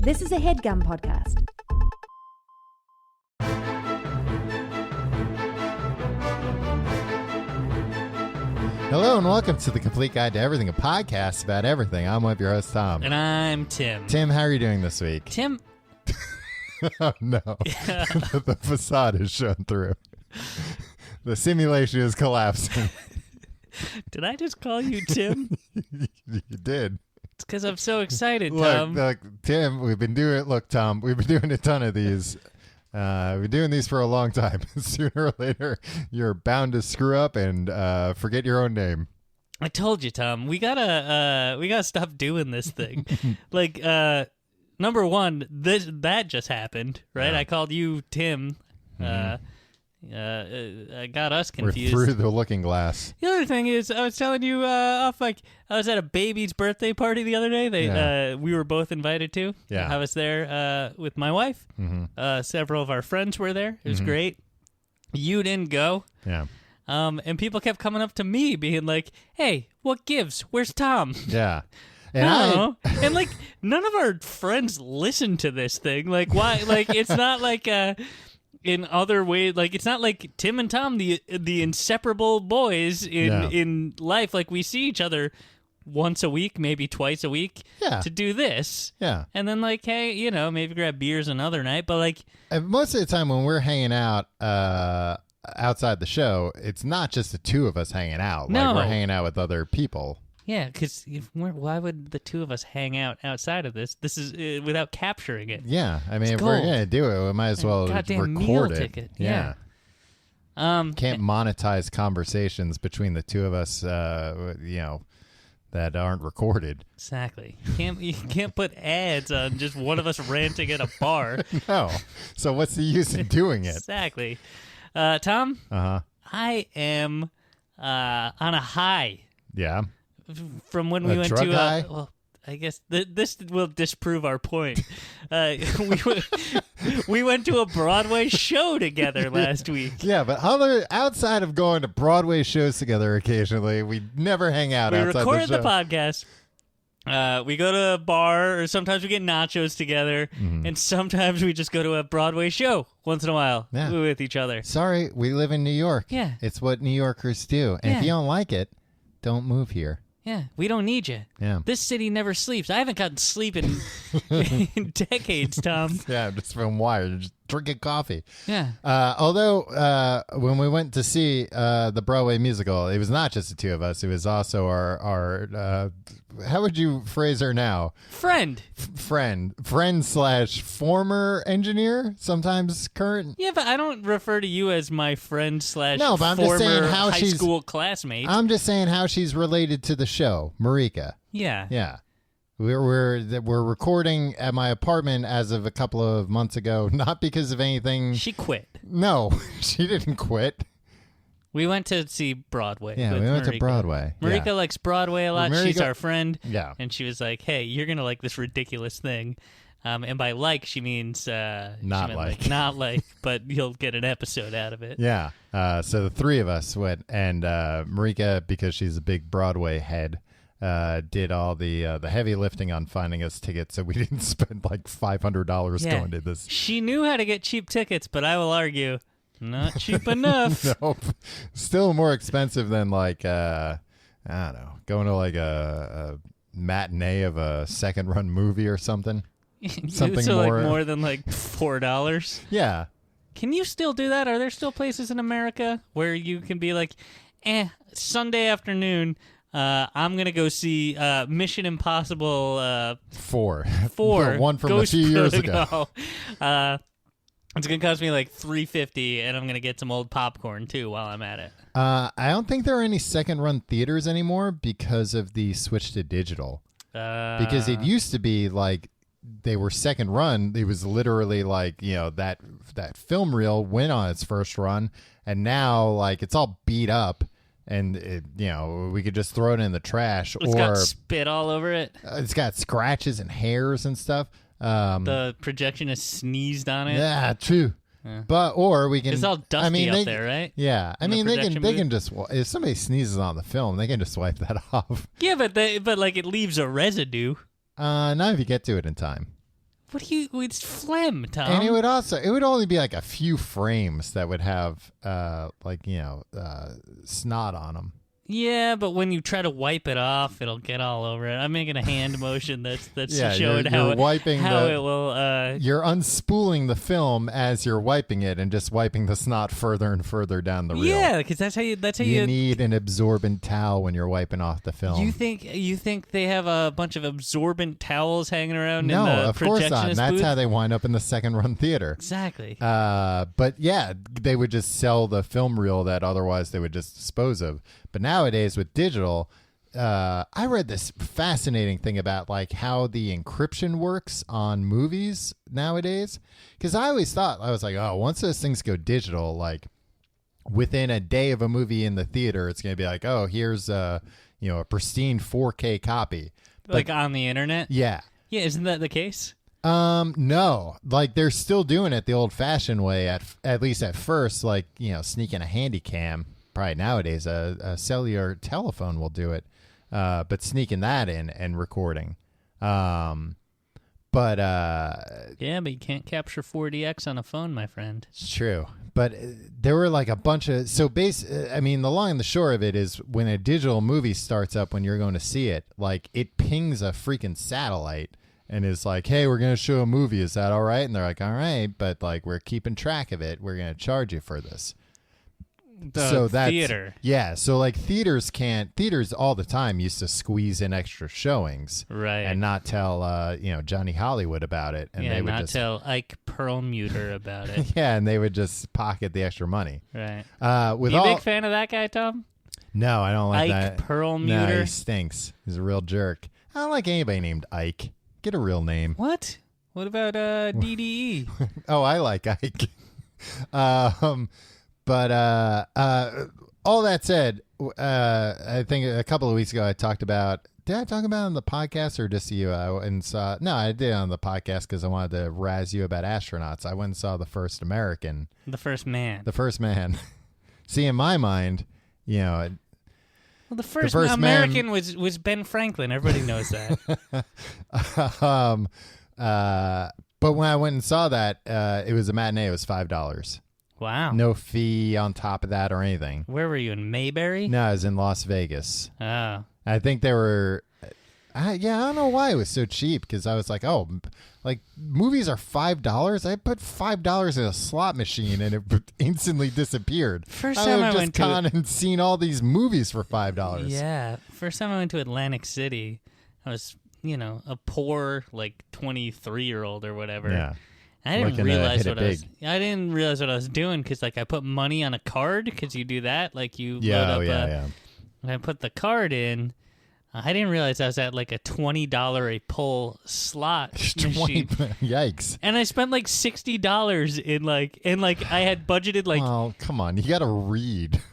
This is a HeadGum podcast. Hello and welcome to the Complete Guide to Everything, a podcast about everything. I'm one of your host, Tom. And I'm Tim. Tim, how are you doing this week? Tim. Oh, no. The facade is shown through. The simulation is collapsing. Did I just call you Tim? You did. It's because I'm so excited, Tom. Tom. Look, Tim, Tom, we've been doing a ton of these. We've been doing these for a long time. Sooner or later, you're bound to screw up and forget your own name. I told you, Tom. We gotta stop doing this thing. Like, number one, that just happened, right? Yeah. I called you Tim. I got us confused. We're through the looking glass. The other thing is, I was telling you I was at a baby's birthday party the other day. We were both invited to. Yeah. I was there with my wife. Mm-hmm. Several of our friends were there. It was great. You didn't go. Yeah. And people kept coming up to me being like, hey, what gives? Where's Tom? Yeah. And I don't know. And like, none of our friends listen to this thing. Like, why? Like, it's not like in other ways, like it's not like Tim and Tom, the inseparable boys in life. Like we see each other once a week, maybe twice a week, to do this. Yeah, and then like, hey, maybe grab beers another night. But like, and most of the time when we're hanging out outside the show, it's not just the two of us hanging out. No. Like we're hanging out with other people. Yeah, because why would the two of us hang out outside of this? This is without capturing it. Yeah, I mean, it's if gold. we're gonna do it, we might as well goddamn record meal it. ticket. Yeah. Can't monetize conversations between the two of us, that aren't recorded. Exactly. You can't put ads on just one of us ranting at a bar. No. So what's the use in doing it? Exactly. Tom? Uh-huh. I am on a high. Yeah. From when we went drug to high? well, I guess this will disprove our point. We went to a Broadway show together last week. Yeah, but outside of going to Broadway shows together occasionally, we never hang out We outside record the show. the podcast. We go to a bar, or sometimes we get nachos together, and sometimes we just go to a Broadway show once in a while with each other. Sorry, we live in New York. Yeah. It's what New Yorkers do. And if you don't like it, don't move here. Yeah, we don't need you. Yeah. This city never sleeps. I haven't gotten sleep in decades, Tom. Yeah, I'm just from wired, just drinking coffee. Yeah. Although when we went to see the Broadway musical, it was not just the two of us. It was also our how would you phrase her now? Friend / former engineer, sometimes current. Yeah, but I don't refer to you as my friend / No, but I'm just saying former how high she's school classmate. I'm just saying how she's related to the show, Marika. Yeah. Yeah. We're recording at my apartment as of a couple of months ago, not because of anything. She quit. No, she didn't quit. We went to see Broadway. Yeah, with we went to Marika. Broadway. Marika Yeah. likes Broadway a lot. She's our friend. Yeah. And she was like, hey, you're going to like this ridiculous thing. And by like, she means Not like. not like, but you'll get an episode out of it. Yeah. So the three of us went, and Marika, because she's a big Broadway head, did all the heavy lifting on finding us tickets, so we didn't spend like $500 going to this. She knew how to get cheap tickets, but I will argue, not cheap enough. Nope. Still more expensive than like I don't know, going to like a matinee of a second run movie or something. Something so more, like more than like $4. Yeah. Can you still do that? Are there still places in America where you can be like, Sunday afternoon, I'm gonna go see Mission Impossible 4. The one from Ghost a few years ago. Protocol. It's gonna cost me like $3.50, and I'm gonna get some old popcorn too while I'm at it. I don't think there are any second run theaters anymore because of the switch to digital. Because it used to be like they were second run. It was literally like, that film reel went on its first run, and now like it's all beat up, and we could just throw it in the trash. It's got spit all over it. It's got scratches and hairs and stuff. The projectionist sneezed on it. Yeah, true. Yeah. Or we can. It's all dusty up there, right? Yeah, I mean they can booth? just, if somebody sneezes on the film, they can just wipe that off. Yeah, but like it leaves a residue. Not if you get to it in time. What do you? It's phlegm, Tom. And it would only be like a few frames that would have snot on them. Yeah, but when you try to wipe it off, it'll get all over it. I'm making a hand motion that's showing how it will. You're unspooling the film as you're wiping it, and just wiping the snot further and further down the reel. Yeah, because that's how you. You need an absorbent towel when you're wiping off the film. You think they have a bunch of absorbent towels hanging around? No, in the of course not. And that's booth? how they wind up in the second run theater. Exactly. But yeah, they would just sell the film reel that otherwise they would just dispose of. But nowadays with digital, I read this fascinating thing about like how the encryption works on movies nowadays. Because I always thought, I was like, oh, once those things go digital, like within a day of a movie in the theater, it's going to be like, oh, here's a pristine 4K copy. Like on the internet? Yeah. Yeah, isn't that the case? No, like they're still doing it the old fashioned way at least at first, like, sneaking a handy cam. Probably nowadays a cellular telephone will do it, but sneaking that in and recording. Yeah, but you can't capture 4DX on a phone, my friend. It's true. But there were like a bunch of the long and the short of it is when a digital movie starts up, when you're going to see it, like it pings a freaking satellite and is like, hey, we're going to show a movie. Is that all right? And they're like, all right, but like we're keeping track of it. We're going to charge you for this. So that's theater. Yeah, so like theaters all the time used to squeeze in extra showings, right, and not tell Johnny Hollywood about it, and they would not tell Ike Perlmutter about it. Yeah, and they would just pocket the extra money. Right. You big fan of that guy, Tom? No, I don't like that. Ike Perlmutter. No, he stinks. He's a real jerk. I don't like anybody named Ike. Get a real name. What? What about DDE? Oh, I like Ike. But all that said, I think a couple of weeks ago I talked about. Did I talk about it on the podcast or just you? I went and saw. No, I did it on the podcast because I wanted to razz you about astronauts. I went and saw The First American. The First Man. The First Man. See, in my mind, well, the first American was Ben Franklin. Everybody knows that. But when I went and saw that, it was a matinee. It was $5. Wow. No fee on top of that or anything. Where were you, in Mayberry? No, I was in Las Vegas. Oh. I think they were... I don't know why it was so cheap, because I was like, oh, like, movies are $5? I put $5 in a slot machine, and it instantly disappeared. First time I went to... I just gone and seen all these movies for $5. Yeah. First time I went to Atlantic City, I was, a poor, like, 23-year-old or whatever. Yeah. I didn't realize what I was doing because, like, I put money on a card because you do that. Like, you load up and I put the card in. I didn't realize I was at, like, a $20 a pull slot machine. Yikes. And I spent, like, $60 in, I had budgeted, like... Oh, come on. You got to read.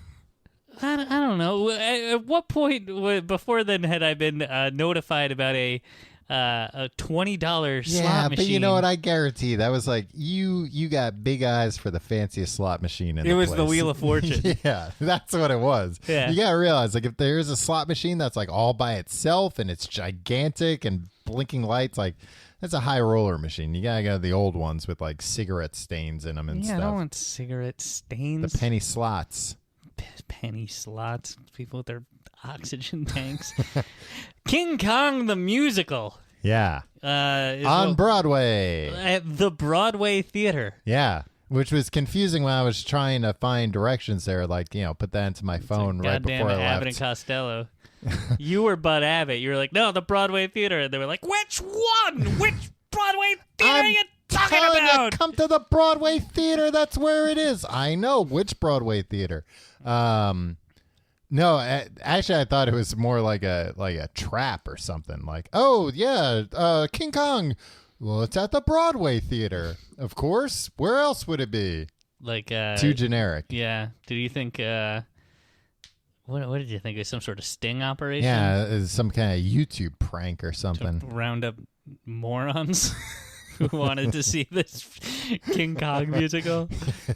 I don't know. At what point before then had I been notified about a $20 slot machine? Yeah, but you know what? I guarantee that was like you got big eyes for the fanciest slot machine in the place. It was the Wheel of Fortune. Yeah, that's what it was. Yeah. You gotta realize, like, if there's a slot machine that's like all by itself and it's gigantic and blinking lights, like, that's a high roller machine. You gotta go to the old ones with like cigarette stains in them and stuff. Yeah, I don't want cigarette stains. The penny slots. Penny slots. People with their oxygen tanks. King Kong the Musical. Yeah. On Broadway. At the Broadway Theater. Yeah. Which was confusing when I was trying to find directions there. Like, put that into my phone right before I left. Abbott and Costello. You were Bud Abbott. You were like, no, the Broadway Theater. And they were like, which one? Which Broadway Theater are you talking about? Come to the Broadway Theater. That's where it is. I know which Broadway Theater. No, actually, I thought it was more like a trap or something. Like, oh yeah, King Kong. Well, it's at the Broadway Theater, of course. Where else would it be? Like too generic. Yeah. Did you think? What did you think? It was some sort of sting operation? Yeah, it was some kind of YouTube prank or something. To round up morons who wanted to see this King Kong musical.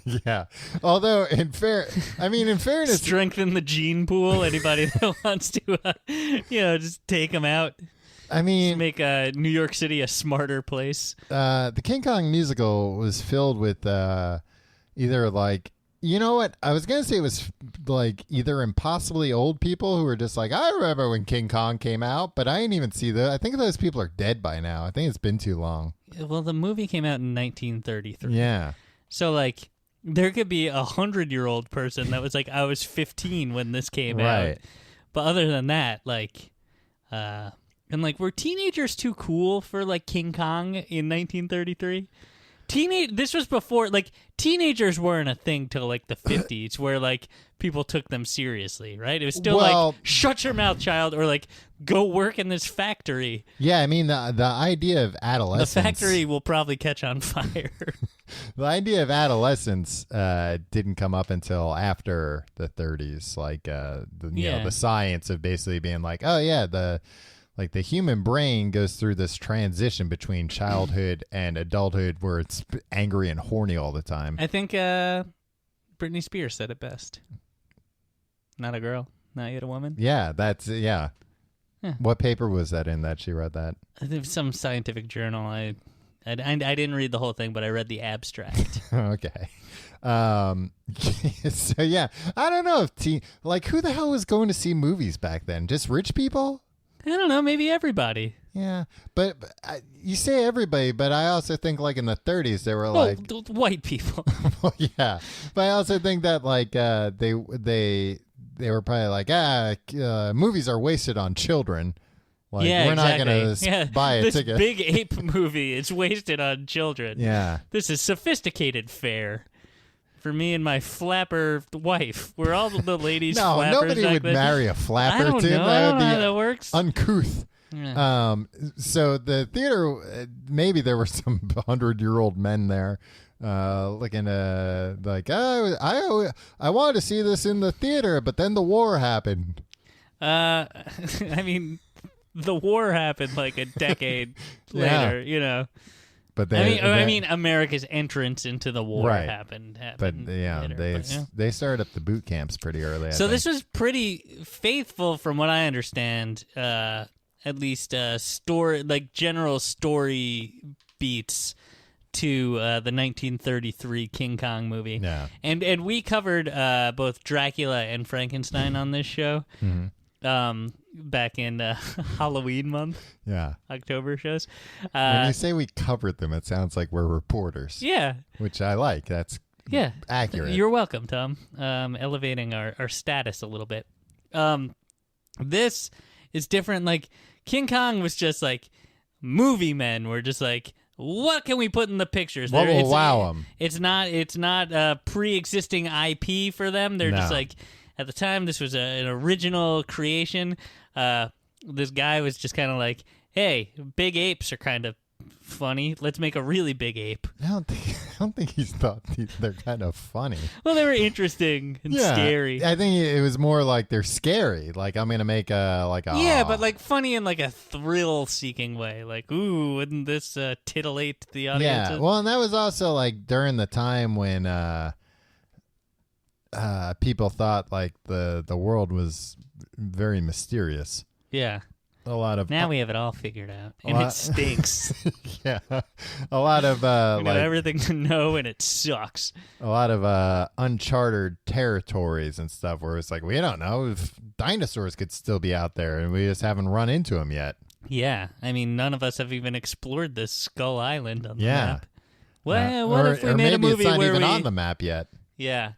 Yeah. Although, in fairness, strengthen the gene pool. Anybody that wants to, just take them out. I mean, make New York City a smarter place. The King Kong musical was filled with either like, you know what? I was going to say it was like either impossibly old people who were just like, I remember when King Kong came out, but I didn't even see that. I think those people are dead by now. I think it's been too long. Well, the movie came out in 1933. Yeah. So, like, there could be 100-year-old person that was like, I was 15 when this came out. But other than that, like, and like, were teenagers too cool for like King Kong in 1933? This was before, like, teenagers weren't a thing till like the 50s, where like people took them seriously, right? It was still like, shut your mouth, child, or like, go work in this factory. Yeah, I mean the idea of adolescence. The factory will probably catch on fire. The idea of adolescence didn't come up until after the 30s, like you know, the science of basically being like, oh yeah, the human brain goes through this transition between childhood and adulthood where it's angry and horny all the time. I think Britney Spears said it best. Not a girl, not yet a woman. Yeah, yeah. What paper was that in that she read that? I think some scientific journal. I didn't read the whole thing, but I read the abstract. Okay. So yeah, I don't know if like who the hell was going to see movies back then? Just rich people? I don't know, maybe everybody. Yeah, but you say everybody, but I also think like in the 30s they were like white people. Well, yeah, but I also think that like they were probably like movies are wasted on children. Like, yeah, we're exactly. not going to buy a this ticket. Big ape movie is wasted on children. Yeah, this is sophisticated fare. For me and my flapper wife. We're all the ladies flappers. No, nobody would marry a flapper, I don't Tim. know. That would I don't be know how that works. Uncouth. Yeah. So the theater, maybe there were some 100-year-old men there looking like, oh, I wanted to see this in the theater, but then the war happened. I mean, the war happened like a decade later, you know. But I mean, America's entrance into the war right. happened. But yeah, later, they started up the boot camps pretty early. So this was pretty faithful, from what I understand. At least general story beats to the 1933 King Kong movie. Yeah, and we covered both Dracula and Frankenstein on this show. Mm-hmm. Back in Halloween month. Yeah. October shows. When you say we covered them, it sounds like we're reporters. Yeah. Which I like. That's accurate. You're welcome, Tom. Elevating our status a little bit. This is different. Like, King Kong was just like, movie men were just like, what can we put in the pictures? What will wow them? It's not pre-existing IP for them. They're just like, at the time, this was an original creation. This guy was just kind of like, hey, big apes are kind of funny. Let's make a really big ape. I don't think he's thought they're kind of funny. Well, they were interesting and scary. I think it was more like they're scary. Like, I'm going to make Yeah, but like funny in like a thrill-seeking way. Like, ooh, wouldn't this titillate the audience? Yeah, well, and that was also like during the time when people thought like the world was very mysterious. Yeah. A lot of now we have it all figured out, and it stinks. Yeah, a lot of we know everything to know, and it sucks. A lot of uncharted territories and stuff where it's like we don't know if dinosaurs could still be out there, and we just haven't run into them yet. Yeah, I mean, none of us have even explored this Skull Island on the map. Well, what if we made a movie it's not where even on the map yet? Yeah.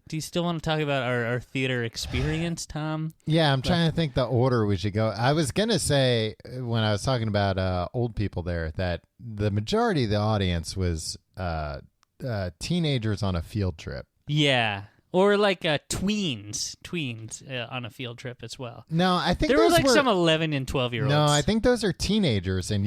Do you still want to talk about our theater experience, Tom? Yeah, I'm trying to think the order we should go. I was going to say, when I was talking about old people there, that the majority of the audience was teenagers on a field trip. Yeah. Or like tweens on a field trip as well. No, I think there were like some 11 and 12-year-olds. No, I think those are teenagers, and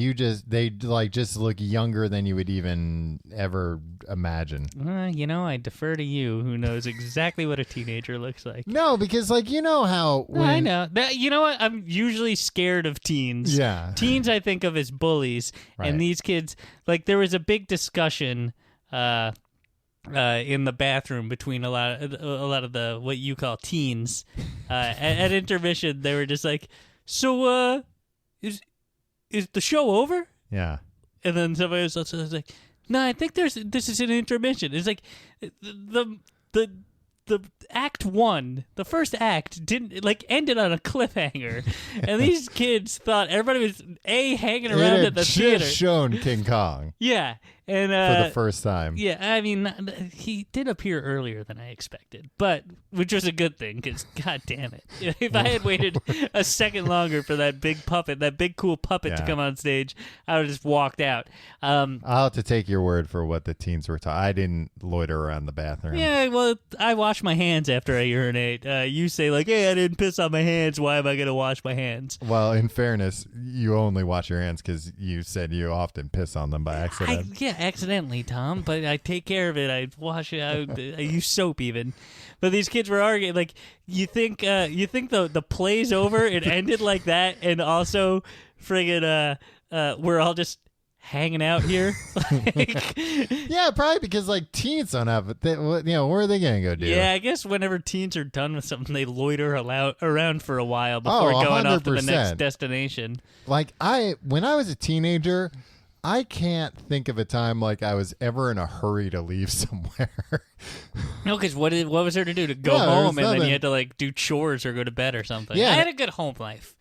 they like just look younger than you would even ever imagine. I defer to you, who knows exactly what a teenager looks like. No, because like you know how I know that. You know what? I'm usually scared of teens. Yeah, teens I think of as bullies, right. And these kids, like there was a big discussion. In the bathroom between a lot of the what you call teens, at intermission, they were just like, so is the show over? Yeah. And then somebody else was like, no, I think this is an intermission. It's like the act one, the first act ended on a cliffhanger, and these kids thought everybody was hanging around at the theater. Just shown King Kong. Yeah, and for the first time. Yeah, I mean, he did appear earlier than I expected, which was a good thing because, god damn it, if I had waited a second longer for that big cool puppet to come on stage, I would have just walked out. I'll have to take your word for what the teens were talking. I didn't loiter around the bathroom. Yeah, well, I wash my hands after I urinate. You say like, "Hey, I didn't piss on my hands. Why am I going to wash my hands?" Well, in fairness, you only wash your hands because you said you often piss on them by accident. Accidentally, Tom, but I take care of it. I wash it. I use soap even. But these kids were arguing. Like, you think the play's over? It ended like that, and also, friggin', we're all just hanging out here. Yeah, probably because like teens don't have it. Where are they gonna go do? Yeah, I guess whenever teens are done with something, they loiter around for a while before going off to the next destination. Like when I was a teenager, I can't think of a time like I was ever in a hurry to leave somewhere. No, because what was there to do? To go home, and then you had to like do chores or go to bed or something. Yeah, I had a good home life.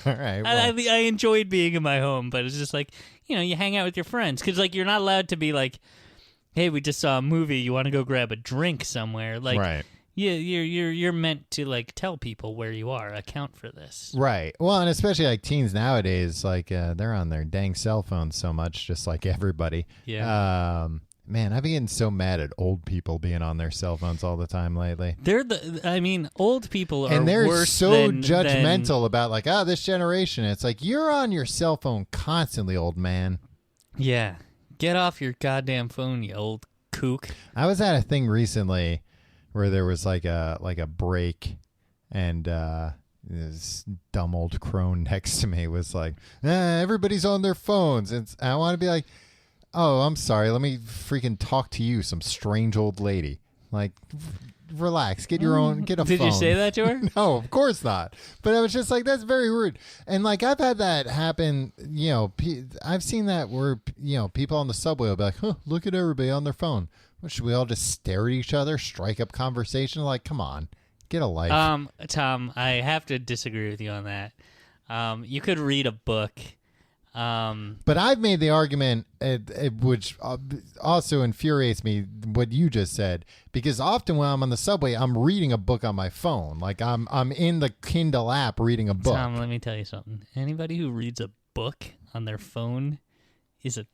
All right. Well. I enjoyed being in my home, but it's just like, you hang out with your friends because like you're not allowed to be like, hey, we just saw a movie. You want to go grab a drink somewhere? Like, right. Yeah, you're meant to like tell people where you are, account for this. Right. Well, and especially like teens nowadays, like they're on their dang cell phones so much, just like everybody. Yeah. Man, I've been getting so mad at old people being on their cell phones all the time lately. Old people are and they're worse so judgmental about like, this generation. It's like you're on your cell phone constantly, old man. Yeah. Get off your goddamn phone, you old kook. I was at a thing recently where there was like a break, and this dumb old crone next to me was like, everybody's on their phones. And I want to be like, oh, I'm sorry. Let me freaking talk to you, some strange old lady. Like, relax. Get a phone. Did you say that to her? No, of course not. But I was just like, that's very rude. And like, I've had that happen. I've seen that where people on the subway will be like, look at everybody on their phone. Should we all just stare at each other, strike up conversation? Like, come on, get a life. Tom, I have to disagree with you on that. You could read a book. But I've made the argument, which also infuriates me, what you just said, because often when I'm on the subway, I'm reading a book on my phone. Like I'm in the Kindle app reading a book. Tom, let me tell you something. Anybody who reads a book on their phone is a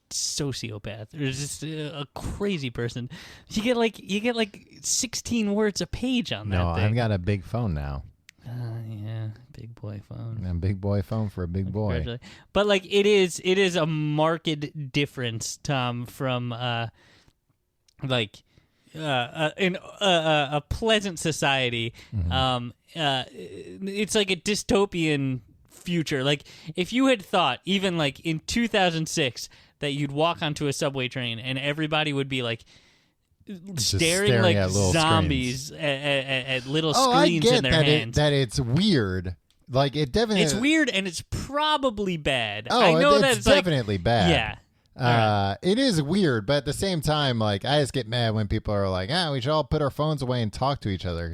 sociopath. There's just a crazy person. You get like 16 words a page on that thing. No, I've got a big phone now. Yeah, big boy phone. A big boy phone for a big boy. But like it is a marked difference, Tom, from a pleasant society. Mm-hmm. It's like a dystopian future. Like if you had thought even like in 2006 that you'd walk onto a subway train and everybody would be like staring like zombies at little screens in their hands. That it's weird. Like it definitely. It's weird and it's probably bad. Oh, I know it's definitely bad. Yeah. It is weird, but at the same time, like I just get mad when people are like, we should all put our phones away and talk to each other.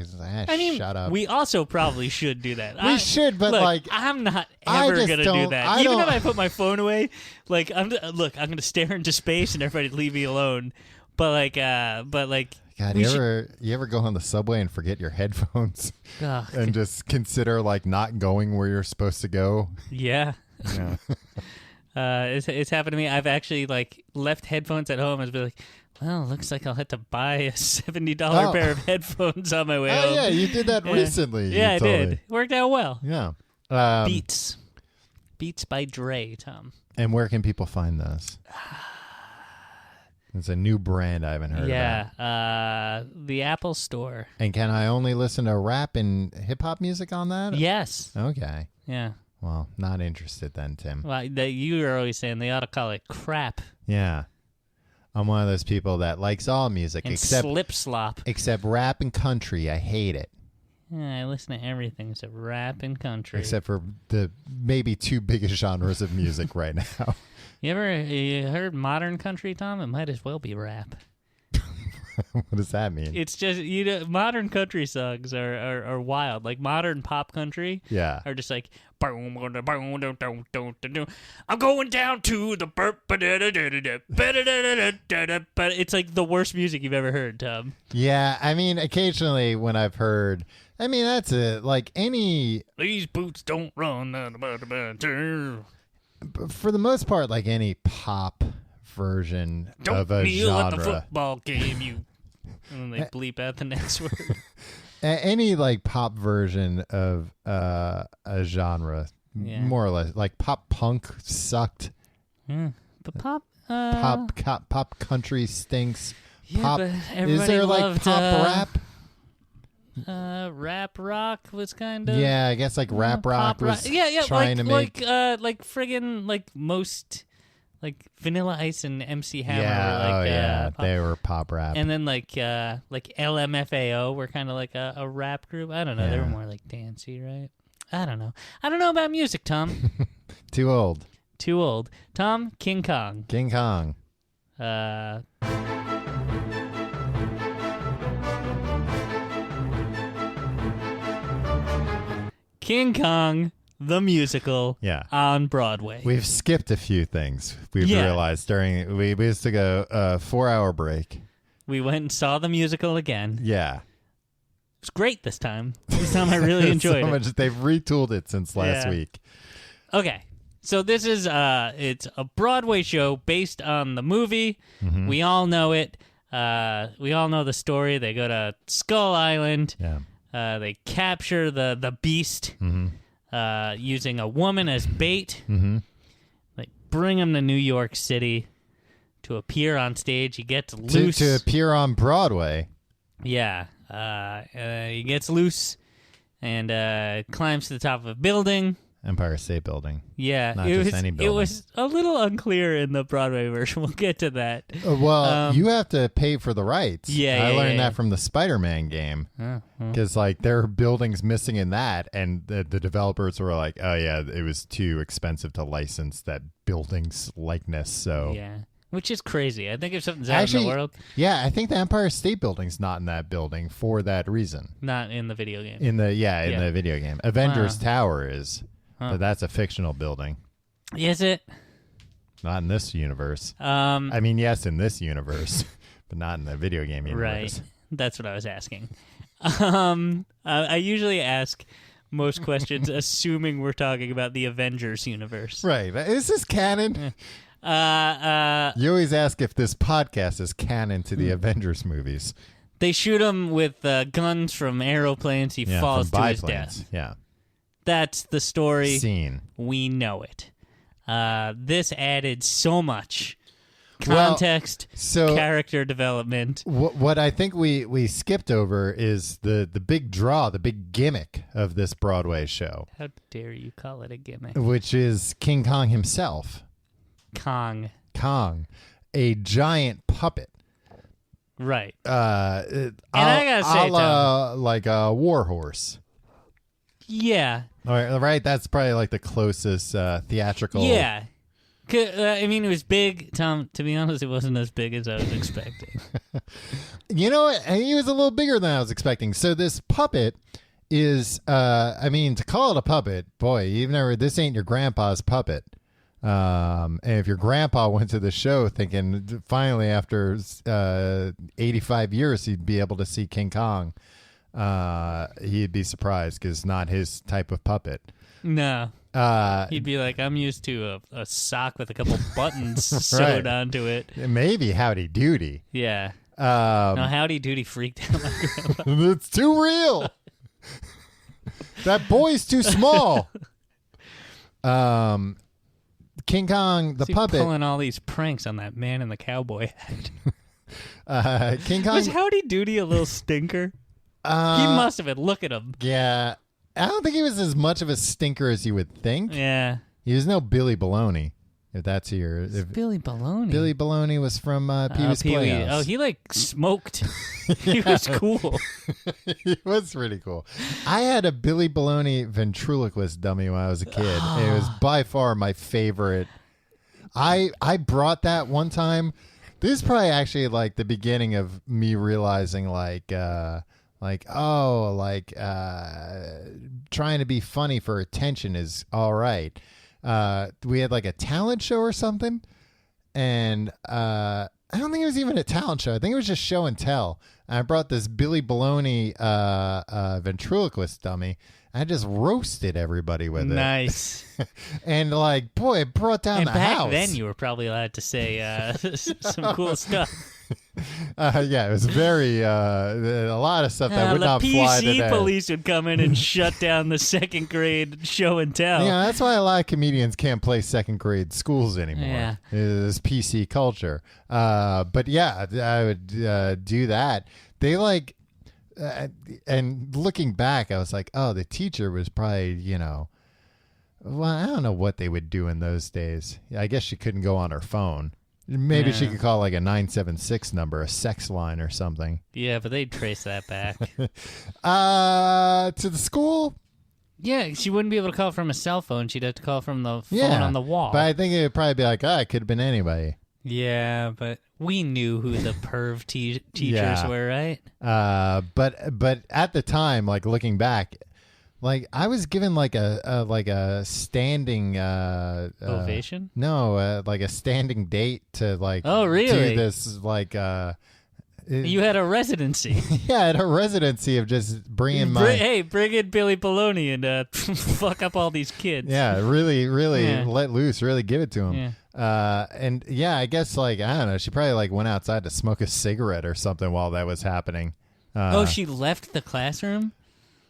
Shut up. We also probably should do that. We should, but look, I'm not ever gonna do that. Even if I put my phone away, like I'm gonna stare into space and everybody leave me alone. But God, you ever go on the subway and forget your headphones and just consider like not going where you're supposed to go? Yeah. Yeah. It's happened to me. I've actually like left headphones at home and be like, well, looks like I'll have to buy a $70 pair of headphones on my way home. Oh yeah, you did that recently. Yeah, I did. Worked out well. Yeah. Beats by Dre, Tom. And where can people find those? It's a new brand I haven't heard about. Yeah, the Apple Store. And can I only listen to rap and hip-hop music on that? Yes. Okay. Yeah. Well, not interested then, Tim. Well, you were always saying they ought to call it crap. Yeah. I'm one of those people that likes all music and except slip slop. Except rap and country. I hate it. Yeah, I listen to everything except rap and country. Except for the maybe two biggest genres of music right now. You heard modern country, Tom? It might as well be rap. What does that mean? It's just modern country songs are wild. Like modern pop country, are just like I'm going down to the but it's like the worst music you've ever heard, Tom. Yeah, I mean, occasionally when I've heard, I mean, that's it. Like any these boots don't run. For the most part, like any pop version of a kneel genre. at the football game, you. And they bleep out the next word. Any like pop version of a genre, more or less, like pop punk sucked. Yeah, but pop country stinks. Yeah, pop. But everybody Is there loved, like pop rap? Rap rock was kind of. Yeah, I guess like rap rock was trying to make like friggin' like most. Like Vanilla Ice and MC Hammer were like they were pop rap. And then like LMFAO were kind of like a rap group. I don't know. They were more like dancey, right? I don't know. I don't know about music, Tom. Too old. Too old. Tom, King Kong. King Kong. King Kong. The musical on Broadway. We've skipped a few things. We've realized we used to go 4-hour break. We went and saw the musical again. Yeah. It was great this time. This time I really enjoyed it. They've retooled it since last week. Okay. So this is it's a Broadway show based on the movie. Mm-hmm. We all know it. We all know the story. They go to Skull Island. Yeah. They capture the beast. Mm-hmm. Using a woman as bait. Mm-hmm. Like bring him to New York City to appear on stage. He gets loose. To appear on Broadway. Yeah. He gets loose and climbs to the top of a building. Empire State Building. Yeah. Not just any building. It was a little unclear in the Broadway version. We'll get to that. You have to pay for the rights. I learned that from the Spider-Man game. Because like there are buildings missing in that, and the developers were like, oh yeah, it was too expensive to license that building's likeness. So yeah. Which is crazy. I think if something's out in the world. Yeah, I think the Empire State Building's not in that building for that reason. Not in the video game. In the video game. Avengers Tower is. But that's a fictional building. Is it? Not in this universe. I mean, yes, in this universe, but not in the video game universe. Right. That's what I was asking. I usually ask most questions assuming we're talking about the Avengers universe. Right. Is this canon? You always ask if this podcast is canon to the Avengers movies. They shoot him with guns from aeroplanes. He falls to his death. Yeah. That's the story. Scene. We know it. This added so much context, character development. What I think we skipped over is the big draw, the big gimmick of this Broadway show. How dare you call it a gimmick? Which is King Kong himself. Kong. A giant puppet. Right. And I gotta say, Tom, like a war horse. Yeah. All right. That's probably like the closest theatrical. Yeah. I mean, it was big, Tom. To be honest, it wasn't as big as I was expecting. You know what? He was a little bigger than I was expecting. So this puppet is, I mean, to call it a puppet, boy, this ain't your grandpa's puppet. And if your grandpa went to the show thinking finally after 85 years he'd be able to see King Kong, he'd be surprised because not his type of puppet. No. He'd be like, I'm used to a sock with a couple buttons sewed onto it. Maybe Howdy Doody. Yeah. No, Howdy Doody freaked out my grandpa. It's too real. That boy's too small. King Kong, the puppet, pulling all these pranks on that man in the cowboy hat. King Kong was Howdy Doody a little stinker? He must have been. Look at him. Yeah, I don't think he was as much of a stinker as you would think. Yeah, he was no Billy Baloney, If that's your... If Billy Baloney. Billy Baloney was from Pee-wee's Playhouse. Oh, he like smoked. He was cool. He was pretty cool. I had a Billy Baloney ventriloquist dummy when I was a kid. It was by far my favorite. I brought that one time. This is probably actually like the beginning of me realizing trying to be funny for attention is all right. We had like a talent show or something, and I don't think it was even a talent show. I think it was just show and tell. And I brought this Billy Baloney ventriloquist dummy. I just roasted everybody with it. Nice. And like, boy, it brought down the house. And back then you were probably allowed to say some cool stuff. Yeah, it was very a lot of stuff that would not fly today. The PC police would come in and shut down the second grade show and tell. Yeah, that's why a lot of comedians can't play second grade schools anymore. Yeah. It's PC culture. But yeah, I would do that. They like, and looking back, I was like, oh, the teacher was probably, well, I don't know what they would do in those days. I guess she couldn't go on her phone. Maybe she could call like a 976 number, a sex line or something. Yeah, but they'd trace that back. To the school? Yeah, she wouldn't be able to call from a cell phone. She'd have to call from the phone on the wall. But I think it would probably be like, it could have been anybody. Yeah, but we knew who the perv teachers were, right? But at the time, like looking back, like I was given like a standing ovation. No, like a standing date to like. Oh, really? Do this like. You had a residency. Yeah, I had a residency of just bringing bring in Billy Baloney and fuck up all these kids. Yeah, really let loose, really give it to him. Yeah. And yeah, I guess like, I don't know, she probably like went outside to smoke a cigarette or something while that was happening. She left the classroom?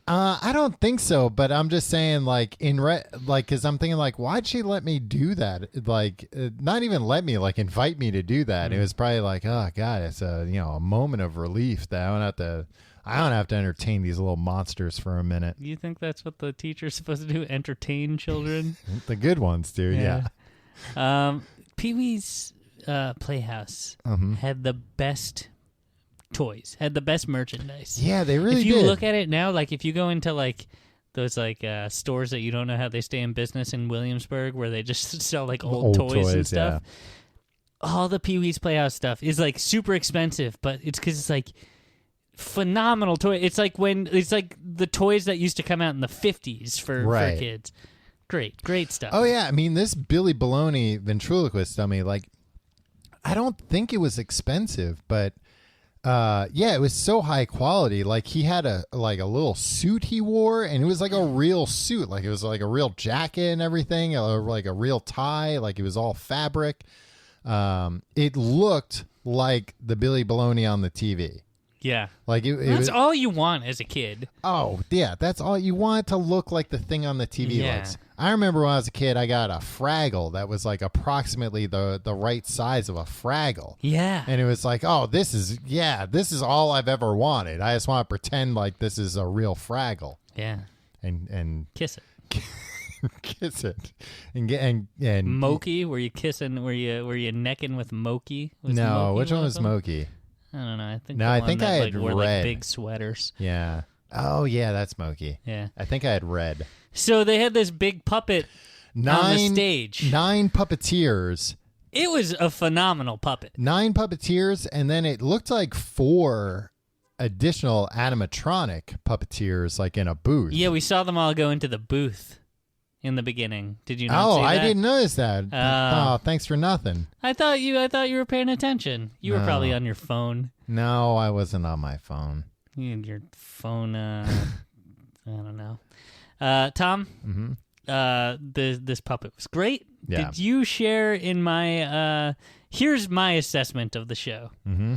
I don't think so, but I'm just saying like because I'm thinking like, why'd she let me do that? Like, not even let me, like invite me to do that. It was probably like, oh God, it's a moment of relief that I don't have to entertain these little monsters for a minute. You think that's what the teacher's supposed to do? Entertain children? The good ones do, yeah. Pee-wee's Playhouse Mm-hmm. had the best toys, had the best merchandise. Yeah, they really did. If you look at it now, like if you go into like those like stores that you don't know how they stay in business in Williamsburg, where they just sell like old toys and stuff. Yeah. All the Pee-wee's Playhouse stuff is like super expensive, but it's because it's like phenomenal toy. It's like the toys that used to come out in the 50s for kids. Great stuff. Oh yeah, I mean this Billy Baloney ventriloquist dummy, like I don't think it was expensive, but it was so high quality. Like he had a little suit he wore, and it was like a real suit. Like it was like a real jacket and everything, like a real tie. Like it was all fabric. It looked like the Billy Baloney on the TV. Yeah. Like that's all you want as a kid. Oh, yeah. That's all you want to look like the thing on the TV looks. I remember when I was a kid, I got a Fraggle that was like approximately the right size of a Fraggle. Yeah. And it was like, oh, this is all I've ever wanted. I just want to pretend like this is a real Fraggle. Yeah. And kiss it. Kiss it. And Moki, were you kissing, were you necking with Moki? No, which one was Moki? I don't know. I think I had wore red. Like big sweaters. Yeah. Oh yeah, that's Moki. Yeah. I think I had red. So they had this big puppet on the stage. 9 puppeteers. It was a phenomenal puppet. 9 puppeteers, and then it looked like 4 additional animatronic puppeteers, like in a booth. Yeah, we saw them all go into the booth in the beginning. Did you not see that? I didn't notice that. Thanks for nothing. I thought you were paying attention. You were probably on your phone. No, I wasn't on my phone. You and your phone, I don't know. Tom, this puppet was great. Yeah. Did you share in my, here's my assessment of the show. Mm-hmm.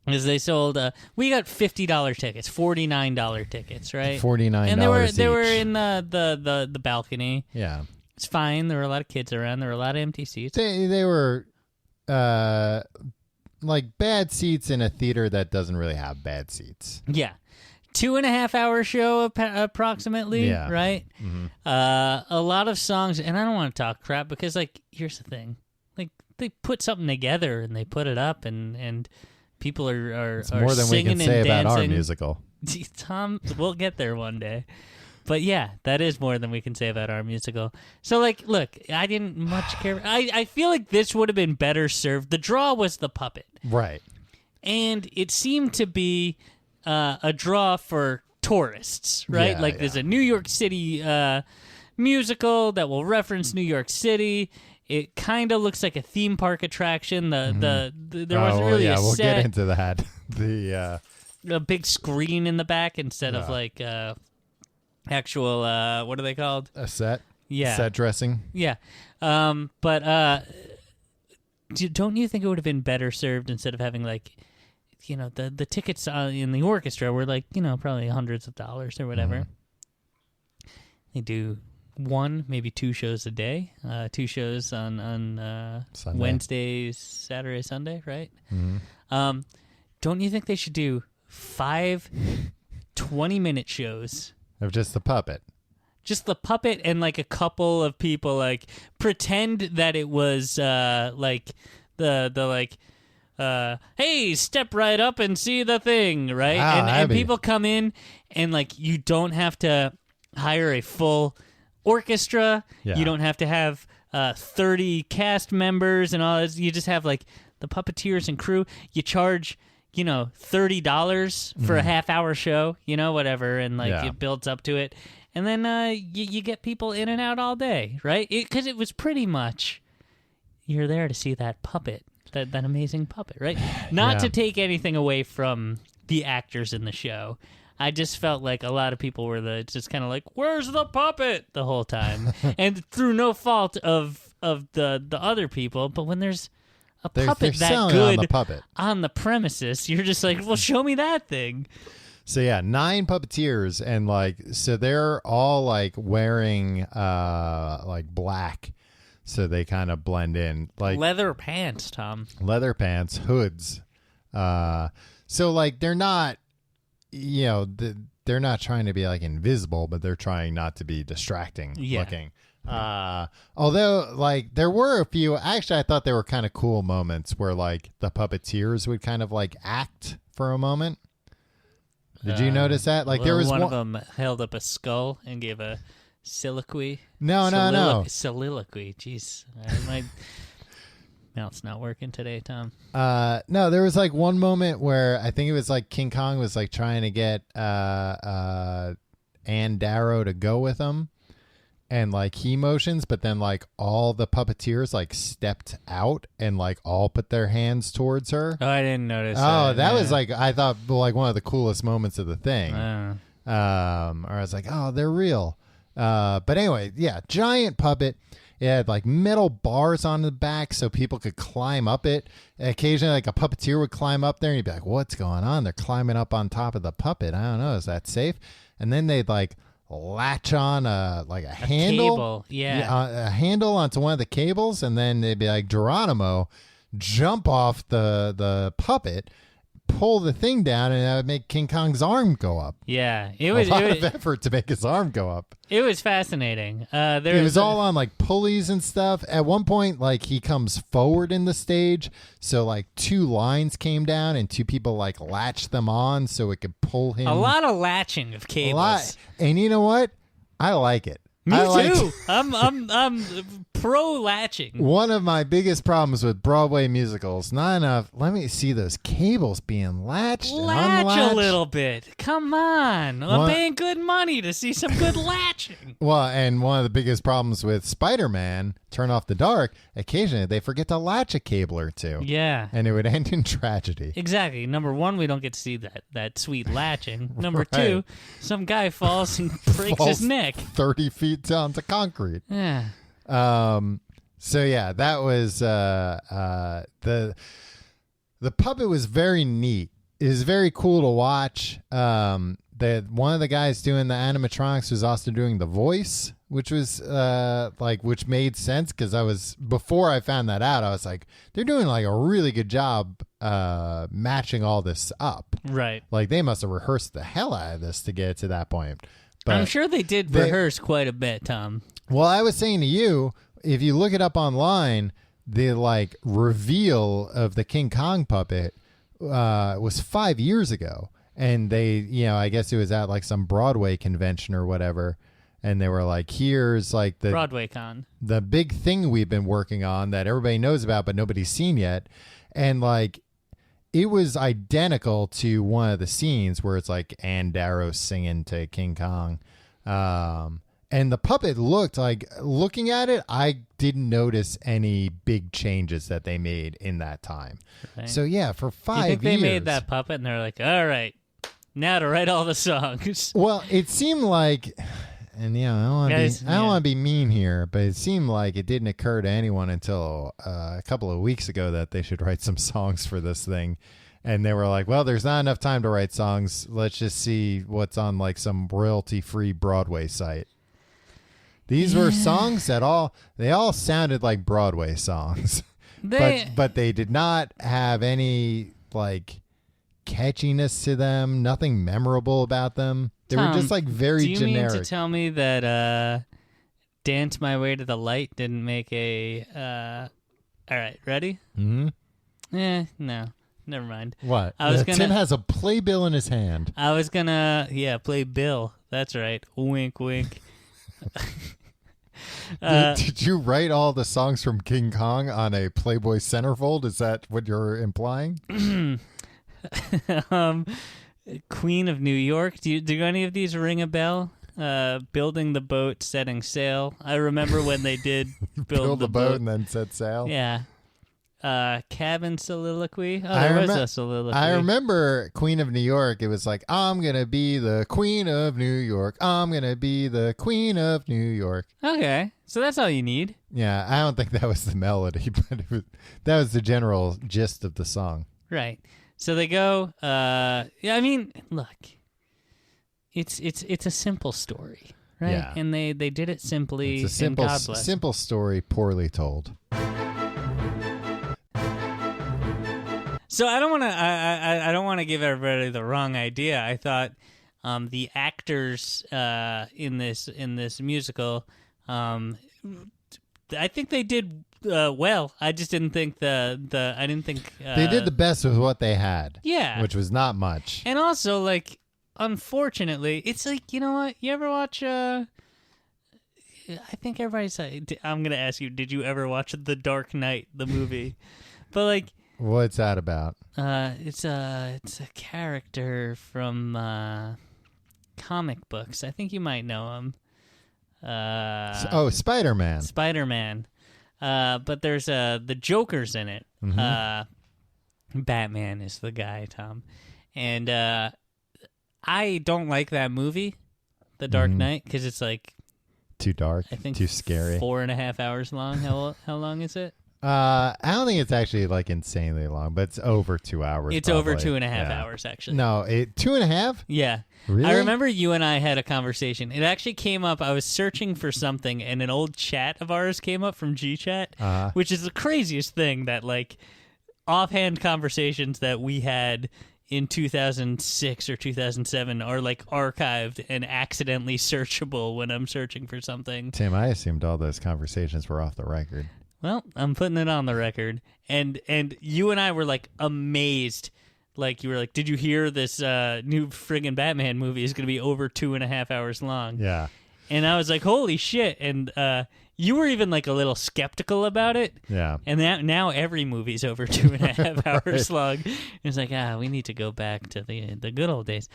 Is they sold, we got $50 tickets, $49 tickets, right? $49 and they were each. in the balcony. Yeah. It's fine. There were a lot of kids around. There were a lot of empty seats. They were like bad seats in a theater that doesn't really have bad seats. Yeah. 2.5 hour show approximately, Yeah. right? Mm-hmm. A lot of songs, and I don't want to talk crap because, like, here's the thing. Like, they put something together and they put it up, and people are It's more than we singing can say and about our dancing. musical. Tom, we'll get there one day. But yeah, that is more than we can say about our musical. So, like, look, I didn't much care. I feel like this would have been better served. The draw was the puppet. Right. And it seemed to be a draw for tourists, right? Yeah, like there's a New York City musical that will reference New York City. It kind of looks like a theme park attraction. There wasn't really a we'll set. get into that. A big screen in the back instead of like actual what are they called? A set. Yeah. Set dressing. Yeah. But don't you think it would have been better served instead of having like, you know, the tickets in the orchestra were like, you know, probably hundreds of dollars or whatever. Mm-hmm. They do 1, maybe 2 shows a day, 2 shows on Wednesday, Saturday, Sunday, right? Mm-hmm. Don't you think they should do 5 20-minute shows? Of just the puppet. Just the puppet and like a couple of people like pretend that it was like the like hey, step right up and see the thing, right? And people come in and like you don't have to hire a full orchestra. Yeah. You don't have to have 30 cast members and all this. You just have like the puppeteers and crew. You charge, you know, $30 for a half-hour show, you know, whatever, and like it builds up to it. And then you get people in and out all day, right? Because it was pretty much you're there to see that puppet, that amazing puppet, right? Not to take anything away from the actors in the show. I just felt like a lot of people were just kind of like, "Where's the puppet?" the whole time, and through no fault of the other people. But when there's a puppet that good on the premises, you're just like, "Well, show me that thing." So yeah, 9 puppeteers, and like, so they're all like wearing like black, so they kind of blend in, like leather pants, Tom. Leather pants, hoods. So like they're not, you know, they're not trying to be like invisible, but they're trying not to be distracting looking. Although like there were a few, actually I thought there were kind of cool moments where like the puppeteers would kind of like act for a moment. Did you notice that? Like there was one of them held up a skull and gave a soliloquy. No. Soliloquy. Jeez, my mouth's not working today, Tom. No, there was like one moment where I think it was like King Kong was like trying to get Ann Darrow to go with him, and like he motions, but then like all the puppeteers like stepped out and like all put their hands towards her. Oh, I didn't notice. That was like, I thought like one of the coolest moments of the thing. Or I was like, oh, they're real. But anyway, yeah, giant puppet. It had like metal bars on the back so people could climb up it. Occasionally, like a puppeteer would climb up there and you'd be like, what's going on? They're climbing up on top of the puppet. I don't know. Is that safe? And then they'd like latch on a handle. Cable. Yeah. A handle onto one of the cables, and then they'd be like, Geronimo, jump off the puppet, pull the thing down, and that would make King Kong's arm go up. Yeah, it was a lot of effort to make his arm go up. It was fascinating. It was all on like pulleys and stuff. At one point, like he comes forward in the stage, so like 2 lines came down and 2 people like latched them on so it could pull him. A lot of latching of cables. And you know what? I like it. Me too. I'm pro latching. One of my biggest problems with Broadway musicals, not enough. Let me see those cables being latched and unlatched. A little bit. Come on. I'm paying good money to see some good latching. Well, and one of the biggest problems with Spider-Man, Turn Off the Dark, occasionally they forget to latch a cable or 2. Yeah. And it would end in tragedy. Exactly. Number 1, we don't get to see that sweet latching. Number 2, some guy falls and breaks his neck. 30 feet down to concrete. Yeah. So yeah, that was the puppet was very neat. It was very cool to watch. One of the guys doing the animatronics was also doing the voice, which was which made sense because before I found that out, I was like, they're doing like a really good job matching all this up. Right. Like they must have rehearsed the hell out of this to get to that point. But I'm sure they did rehearse quite a bit, Tom. Well, I was saying to you, if you look it up online, the like reveal of the King Kong puppet was 5 years ago. And they, I guess it was at like some Broadway convention or whatever. And they were like, here's like the Broadway con, the big thing we've been working on that everybody knows about, but nobody's seen yet. And like, it was identical to one of the scenes where it's like Ann Darrow singing to King Kong. And the puppet looked like, looking at it, I didn't notice any big changes that they made in that time. Right. So yeah, for 5 years. You think they made that puppet and they're like, all right, now to write all the songs. Well, it seemed like, and I don't want to be mean here, but it seemed like it didn't occur to anyone until a couple of weeks ago that they should write some songs for this thing. And they were like, well, there's not enough time to write songs. Let's just see what's on like some royalty-free Broadway site. These were songs that they all sounded like Broadway songs, but they did not have any like catchiness to them. Nothing memorable about them. They were just like very generic. Do you mean to tell me that "Dance My Way to the Light" didn't make a? All right, ready? Mm-hmm. No, never mind. What? Tim has a playbill in his hand. I was gonna, play Bill. That's right. Wink, wink. Did you write all the songs from King Kong on a Playboy centerfold? Is that what you're implying? Queen of New York. Do any of these ring a bell? Building the boat, setting sail. I remember when they did build the boat and then set sail. Yeah. Cabin soliloquy. Oh, there was a soliloquy. I remember Queen of New York. It was like, I'm going to be the Queen of New York. I'm going to be the Queen of New York. Okay. So that's all you need. Yeah. I don't think that was the melody, but that was the general gist of the song. Right. So they go, I mean, look, it's a simple story, right? Yeah. And they did it simply. It's a simple story, poorly told. So I don't want to give everybody the wrong idea. I thought the actors in this musical, I think they did well. I just didn't think I didn't think they did the best with what they had. Yeah, which was not much. And also, like, unfortunately, it's like, you know what? You ever watch? I think everybody's. I'm gonna ask you. Did you ever watch The Dark Knight, the movie? But like. What's that about? It's a character from comic books. I think you might know him. Spider-Man. Spider-Man. But there's the Joker's in it. Mm-hmm. Batman is the guy, Tom. And I don't like that movie, The Dark Knight, because it's like too dark. I think too scary. 4.5 hours long. How long is it? I don't think it's actually like insanely long, but it's over 2 hours. It's probably. over 2.5 hours, actually. No, 2.5? Yeah. Really? I remember you and I had a conversation. It actually came up. I was searching for something, and an old chat of ours came up from GChat, which is the craziest thing, that like offhand conversations that we had in 2006 or 2007 are like archived and accidentally searchable when I'm searching for something. Tim, I assumed all those conversations were off the record. Well, I'm putting it on the record, and you and I were like amazed. Like, you were like, did you hear this new friggin' Batman movie is going to be over 2.5 hours long? Yeah. And I was like, holy shit. And you were even like a little skeptical about it. Yeah. And now every movie's over 2.5 hours long. It's like, we need to go back to the good old days.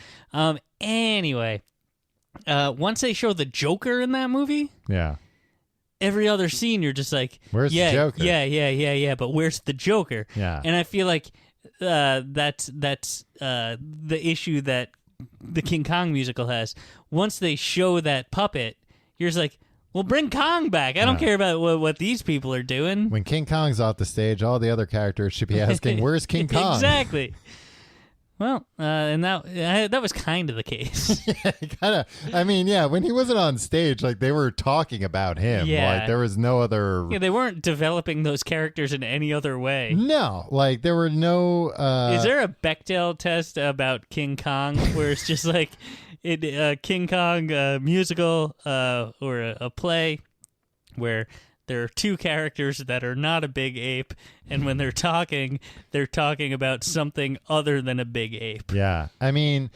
Anyway, once they show the Joker in that movie. Yeah. Every other scene, you're just like, where's the Joker? Yeah, but where's the Joker? Yeah. And I feel like that's the issue that the King Kong musical has. Once they show that puppet, you're just like, well, bring Kong back. I don't care about what these people are doing. When King Kong's off the stage, all the other characters should be asking, where's King Kong? Exactly. Well, and that was kind of the case. Yeah, kind of. I mean, yeah, when he wasn't on stage, like they were talking about him. Yeah. Like there was no other. Yeah, they weren't developing those characters in any other way. No, like there were no. Is there a Bechdel test about King Kong where it's just like King Kong musical or a play where there are two characters that are not a big ape, and when they're talking about something other than a big ape. Yeah. I mean,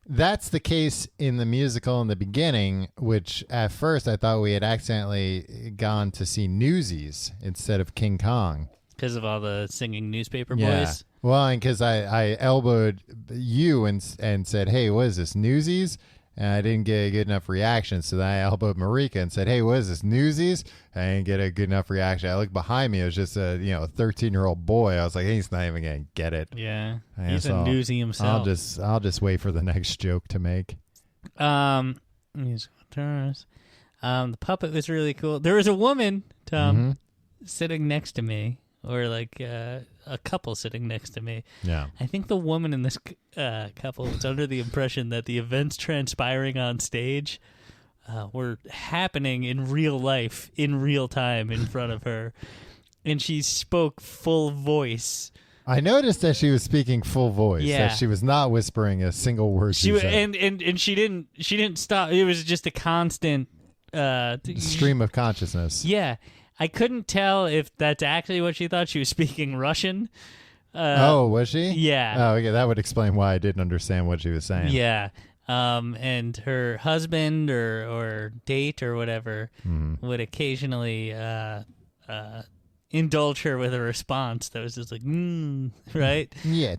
that's the case in the musical in the beginning, which at first I thought we had accidentally gone to see Newsies instead of King Kong. Because of all the singing newspaper Yeah. boys? Well, and because I elbowed you and said, hey, what is this, Newsies? And I didn't get a good enough reaction. So then I elbowed Marika and said, hey, what is this, Newsies? I didn't get a good enough reaction. I looked behind me. It was just a 13-year-old boy. I was like, hey, he's not even going to get it. Yeah. And He's so a newsie himself. I'll just wait for the next joke to make. Musical terms. The puppet was really cool. There was a woman, Tom, sitting next to me, or like a couple sitting next to me. Yeah. I think the woman in this couple was under the impression that the events transpiring on stage were happening in real life, in real time, in front of her, and she spoke full voice. I noticed that she was speaking full voice. Yeah. That she was not whispering a single word. She said. and she didn't stop. It was just a constant stream of consciousness. Yeah. I couldn't tell if that's actually what she thought. She was speaking Russian. Was she? Yeah. Oh, okay. That would explain why I didn't understand what she was saying. Yeah. And her husband or date or whatever would occasionally indulge her with a response that was just like, right?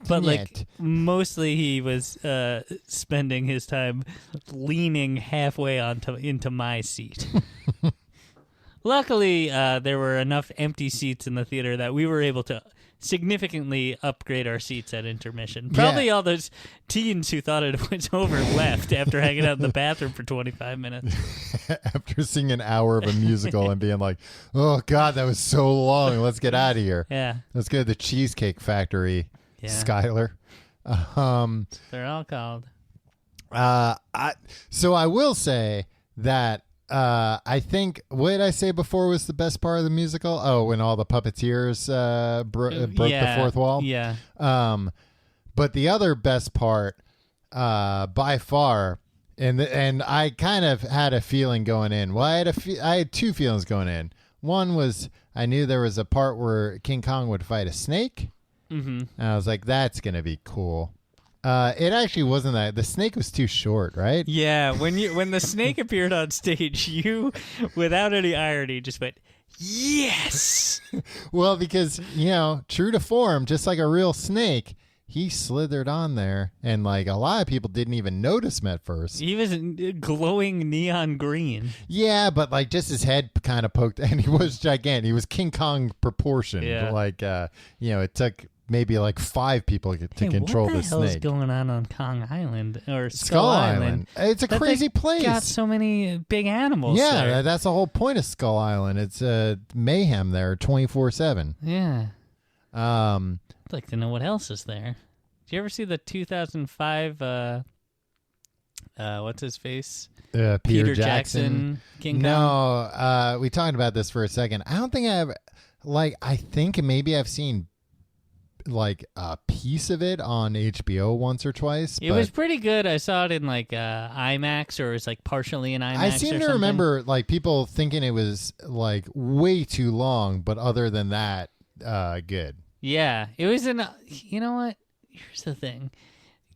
But like mostly he was spending his time leaning halfway into my seat. Luckily, there were enough empty seats in the theater that we were able to significantly upgrade our seats at intermission. Probably all those teens who thought it was over left after hanging out in the bathroom for 25 minutes. After seeing an hour of a musical and being like, oh, God, that was so long. Let's get out of here. Yeah. Let's go to the Cheesecake Factory, Skylar. They're all called. So I will say that I think, what did I say before was the best part of the musical? Oh, when all the puppeteers broke the fourth wall? Yeah. But the other best part, by far, and I kind of had a feeling going in. Well, I had two feelings going in. One was I knew there was a part where King Kong would fight a snake. Mm-hmm. And I was like, that's going to be cool. It actually wasn't that. The snake was too short, right? Yeah, when the snake appeared on stage, you, without any irony, just went, yes! Well, because, true to form, just like a real snake, he slithered on there, and like a lot of people didn't even notice him at first. He was glowing neon green. Yeah, but like just his head kind of poked, and he was gigantic. He was King Kong proportioned. Yeah. Like, it took maybe like 5 people to control the snake. What the hell is going on Kong Island or Skull Island? It's a crazy place. Got so many big animals. Yeah, there. that's the whole point of Skull Island. It's mayhem there 24/7. Yeah. Um, I'd like to know what else is there. Did you ever see the 2005? What's his face? Peter Jackson. King Kong. No, we talked about this for a second. I don't think I have. Like, I think maybe I've seen like a piece of it on HBO once or twice. It was pretty good. I saw it in like IMAX, or it was like partially in IMAX. I seem to remember like people thinking it was like way too long, but other than that, good. Yeah, it was in. You know what? Here's the thing.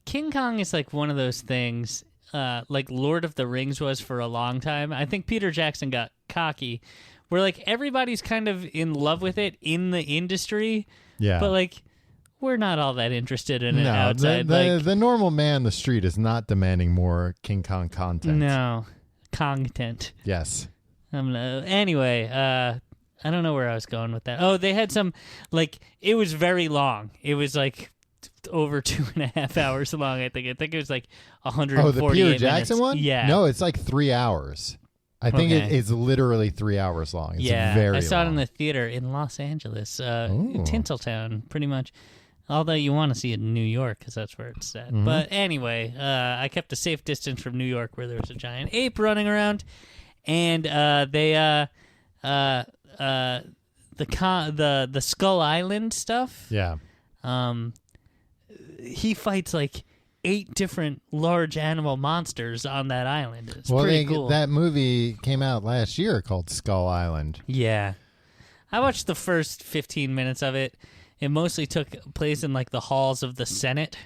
King Kong is like one of those things, like Lord of the Rings was for a long time. I think Peter Jackson got cocky, where like everybody's kind of in love with it in the industry. Yeah, but like we're not all that interested in it outside. The normal man on the street is not demanding more King Kong content. No, content. Yes. Anyway, I don't know where I was going with that. Oh, they had some, like, it was very long. It was like over 2.5 hours long, I think. I think it was like 148 minutes. Oh, the Peter Jackson one? Yeah. No, it's like 3 hours. I think it's literally 3 hours long. It's very I saw long. it in the theater in Los Angeles, Tinseltown, pretty much. Although you want to see it in New York because that's where it's set. Mm-hmm. But anyway, I kept a safe distance from New York where there was a giant ape running around, and the Skull Island stuff. Yeah. He fights like 8 different large animal monsters on that island. It's pretty cool. That movie came out last year called Skull Island. Yeah. I watched the first 15 minutes of it. It mostly took place in like the halls of the Senate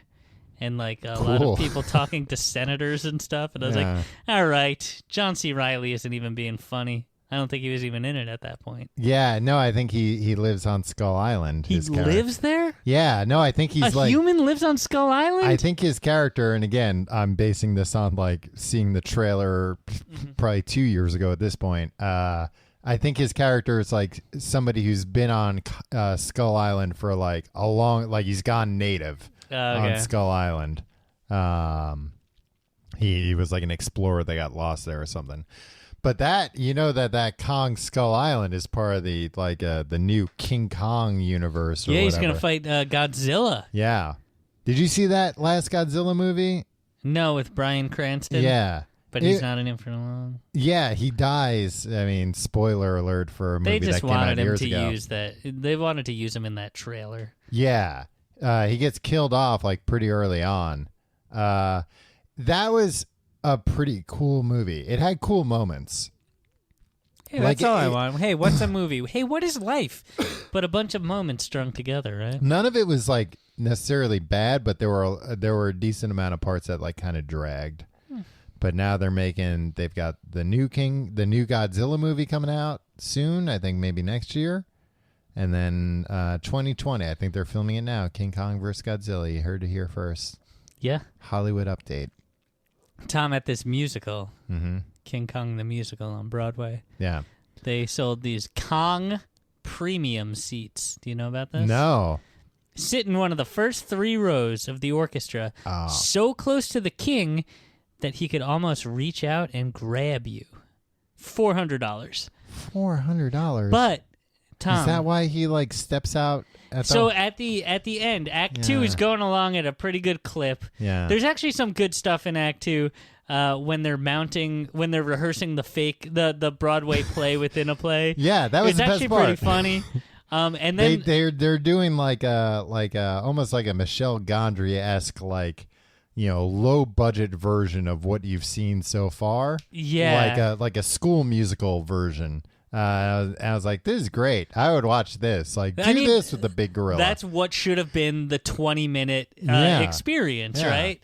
and like a lot of people talking to senators and stuff. And I was like, all right, John C. Reilly isn't even being funny. I don't think he was even in it at that point. Yeah, no, I think he lives on Skull Island. He lives there? Yeah, no, I think he's a human lives on Skull Island? I think his character, and again, I'm basing this on like seeing the trailer probably 2 years ago at this point. I think his character is like somebody who's been on Skull Island for like a long, like he's gone native on Skull Island. He was like an explorer that got lost there or something. But that that Kong Skull Island is part of the like the new King Kong universe. Or yeah, he's whatever. gonna fight Godzilla. Yeah, did you see that last Godzilla movie? No, with Bryan Cranston. Yeah. But he's not in it for long. Yeah, he dies. I mean, spoiler alert for a movie that came out years ago. They just wanted him to use that. They wanted to use him in that trailer. Yeah. He gets killed off like pretty early on. That was a pretty cool movie. It had cool moments. Hey, that's all I want. Hey, what's a movie? Hey, what is life? But a bunch of moments strung together, right? None of it was like necessarily bad, but there were a decent amount of parts that like kind of dragged. But now they've got the new Godzilla movie coming out soon, I think maybe next year. And then 2020, I think they're filming it now. King Kong vs. Godzilla. You heard it here first. Yeah. Hollywood update. Tom, at this musical, King Kong the Musical on Broadway. Yeah. They sold these Kong premium seats. Do you know about this? No. Sit in one of the first 3 rows of the orchestra, so close to the king that he could almost reach out and grab you. $400. $400. But Tom, is that why he like steps out? At the end, Act 2 is going along at a pretty good clip. Yeah. There's actually some good stuff in Act 2 when they're rehearsing the Broadway play within a play. Yeah, that was the best part. It's actually pretty funny. And then they're doing like almost like a Michel Gondry-esque like, low budget version of what you've seen so far. Yeah. Like a school musical version. I was like, this is great. I would watch this. Like, this with the big gorilla. That's what should have been the 20-minute experience, right?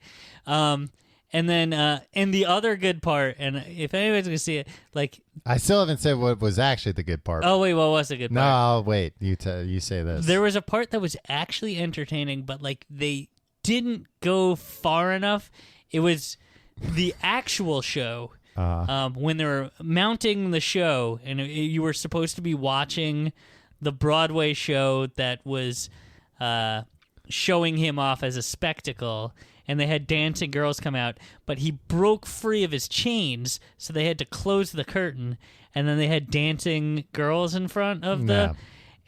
And then, and the other good part, and if anybody's going to see it, like... I still haven't said what was actually the good part. Oh, wait, what was the good part? No, I'll wait. You say this. There was a part that was actually entertaining, but, like, they didn't go far enough. It was the actual show, when they were mounting the show, and you were supposed to be watching the Broadway show that was showing him off as a spectacle, and they had dancing girls come out, but he broke free of his chains, so they had to close the curtain, and then they had dancing girls in front of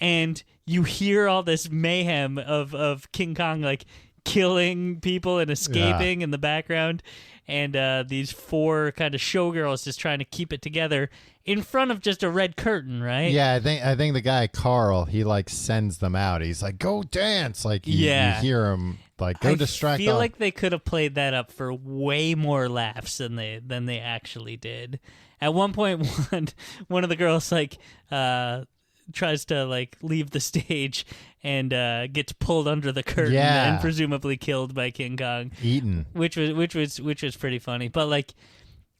and you hear all this mayhem of King Kong, like, killing people and escaping in the background, and these 4 kind of showgirls just trying to keep it together in front of just a red curtain, right? Yeah, I think the guy Carl, he like sends them out. He's like, go dance. Like you hear him like go distract. I feel like they could have played that up for way more laughs than they actually did. At one point, one of the girls like tries to like leave the stage and gets pulled under the curtain and presumably killed by King Kong, eaten, which was pretty funny. But like,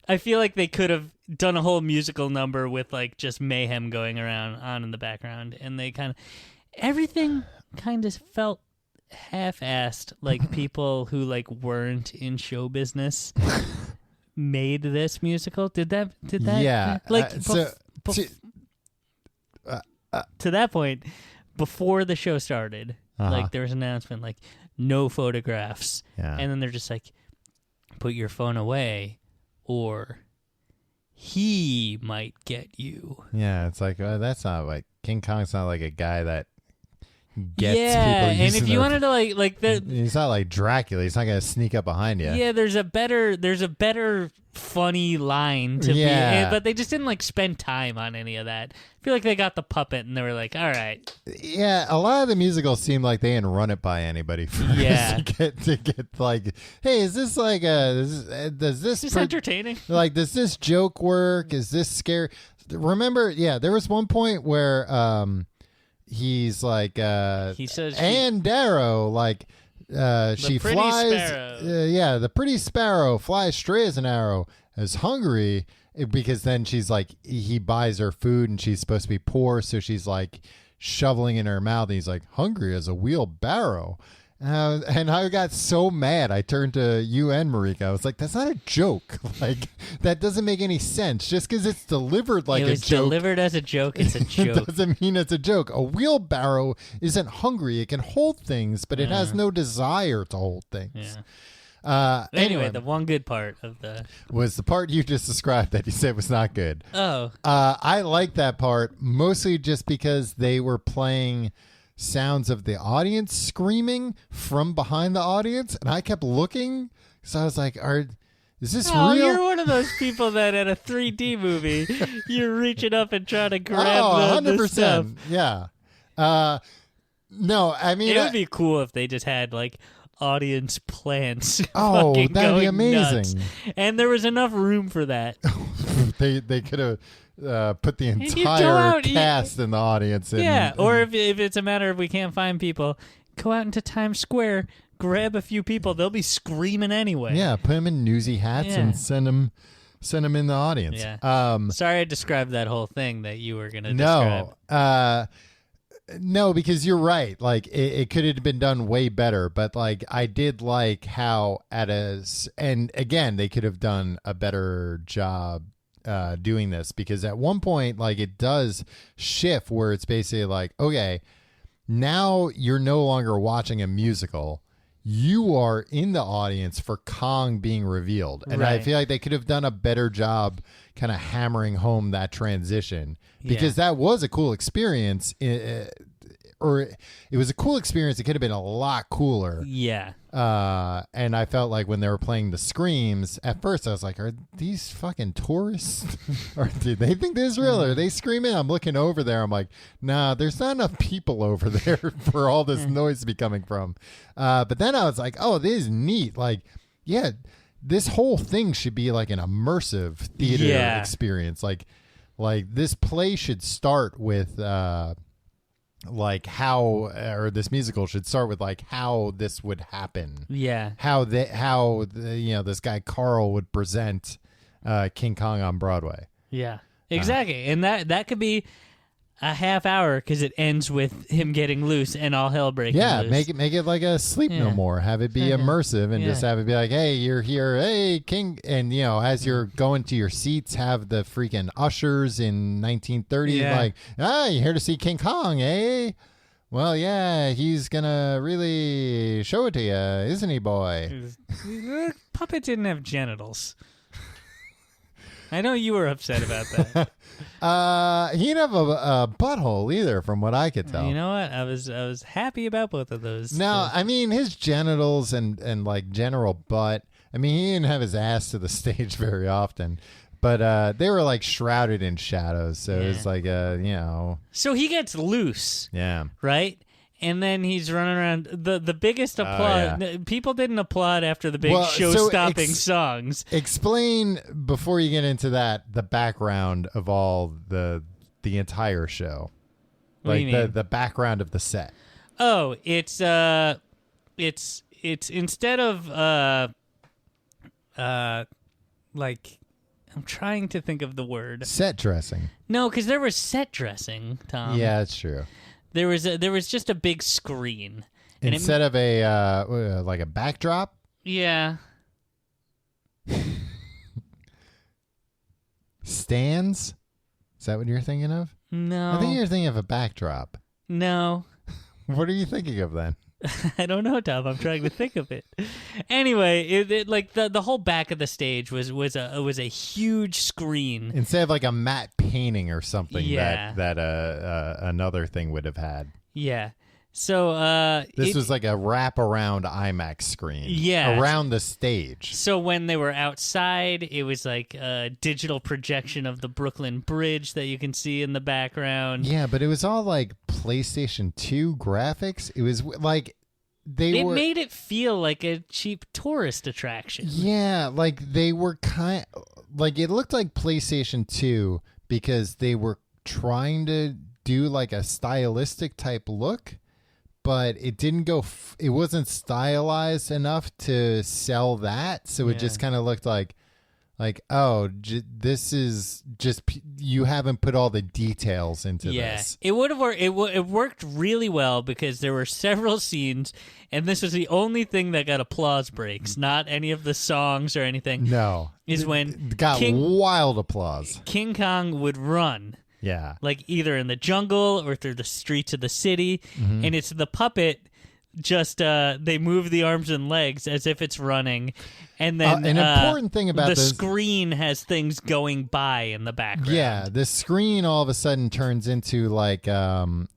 I feel like they could have done a whole musical number with like just mayhem going on in the background, and they everything kind of felt half-assed, like people who like weren't in show business made this musical. Did that like to that point, before the show started, like there was an announcement like no photographs, and then they're just like, put your phone away or he might get you. Yeah, it's like that's not like King Kong's not like a guy that gets yeah, people. and if you wanted to like the, he's not like Dracula. He's not gonna sneak up behind you. Yeah, there's a better funny line to Yeah. be, but they just didn't like spend time on any of that. I feel like they got the puppet and they were like, all right. Yeah, a lot of the musicals seem like they didn't run it by anybody first. Yeah. to get like, hey, is this like does this Is this entertaining? Like, does this joke work? Is this scary? Remember, yeah, there was one point where he's like he says Anne Darrow, like she flies the pretty sparrow flies straight as an arrow, is hungry, because then she's like, he buys her food and she's supposed to be poor, so she's like shoveling in her mouth and he's like, hungry as a wheelbarrow. And I got so mad. I turned to you and Marika. I was like, that's not a joke. Like, that doesn't make any sense. Just because it's delivered like a joke. It was delivered as a joke. It's a joke. Doesn't mean it's a joke. A wheelbarrow isn't hungry. It can hold things, but it has no desire to hold things. Yeah. Anyway, the one good part of was the part you just described that you said was not good. Oh. I like that part mostly just because they were playing sounds of the audience screaming from behind the audience, and I kept looking, so I was like, is this real? You're one of those people that at a 3D movie you're reaching up and trying to grab the stuff. Yeah. No, I mean, it would be cool if they just had like audience plants. Oh, that'd be amazing. Nuts. And there was enough room for that. they could have put the entire cast in the audience. Or if it's a matter of we can't find people, go out into Times Square, grab a few people. They'll be screaming anyway. Yeah, put them in newsy hats and send them in the audience. Yeah. Sorry I described that whole thing that you were going to describe. No, because you're right. Like, it could have been done way better, but like, I did like how and again, they could have done a better job doing this, because at one point, like, it does shift where it's basically like, okay, now you're no longer watching a musical. You are in the audience for Kong being revealed. And I feel like they could have done a better job kind of hammering home that transition, because that was a cool experience. Or it was a cool experience. It could have been a lot cooler. Yeah. And I felt like when they were playing the screams, at first I was like, are these fucking tourists? Or do they think this is real? Are they screaming? I'm looking over there. I'm like, nah, there's not enough people over there for all this noise to be coming from. But then I was like, oh, this is neat. Like, yeah, this whole thing should be like an immersive theater experience. Like this play should start with like how, or this musical should start with like how this would happen. Yeah. How this guy Carl would present King Kong on Broadway. Yeah. Exactly. And that could be a half hour, because it ends with him getting loose and all hell breaking loose. Yeah, make it like a Sleep No More. Have it be immersive, and just have it be like, hey, you're here, hey, King, and as you're going to your seats, have the freaking ushers in 1930 like, you here to see King Kong, eh? Well, yeah, he's gonna really show it to you, isn't he, boy? Puppet didn't have genitals. I know you were upset about that. He didn't have a butthole either, from what I could tell. You know what? I was happy about both of those. No, I mean, his genitals and like general butt. I mean, he didn't have his ass to the stage very often, but they were like shrouded in shadows, so it was like So he gets loose. Yeah. Right. And then he's running around. The biggest applaud. People didn't applaud after the big show-stopping songs. Explain, before you get into that, the background of all the entire show. Like the background of the set. Oh, it's instead of like, I'm trying to think of the word. Set dressing. No, because there was set dressing, Tom. Yeah, that's true. There was just a big screen instead of a like a backdrop. Yeah. Stands? Is that what you're thinking of? No. I think you're thinking of a backdrop. No. What are you thinking of then? I don't know, Tom. I'm trying to think of it. Anyway, it like the whole back of the stage was a huge screen instead of like a matte painting or something that another thing would have had. Yeah. So this was like a wraparound IMAX screen. Yeah. Around the stage. So when they were outside, it was like a digital projection of the Brooklyn Bridge that you can see in the background. Yeah, but it was all like PlayStation 2 graphics. It was like It made it feel like a cheap tourist attraction. Yeah, like they were like it looked like PlayStation 2 because they were trying to do like a stylistic type look, but it didn't go it wasn't stylized enough to sell that, so it just kind of looked like this is just you haven't put all the details into this. It would have worked. It worked really well because there were several scenes, and this was the only thing that got applause breaks. Not any of the songs or anything. No, is when it got wild applause. King Kong would run. Yeah, like either in the jungle or through the streets of the city, and it's the puppet. Just they move the arms and legs as if it's running, and then an important thing about the screen has things going by in the background. Yeah, the screen all of a sudden turns into like a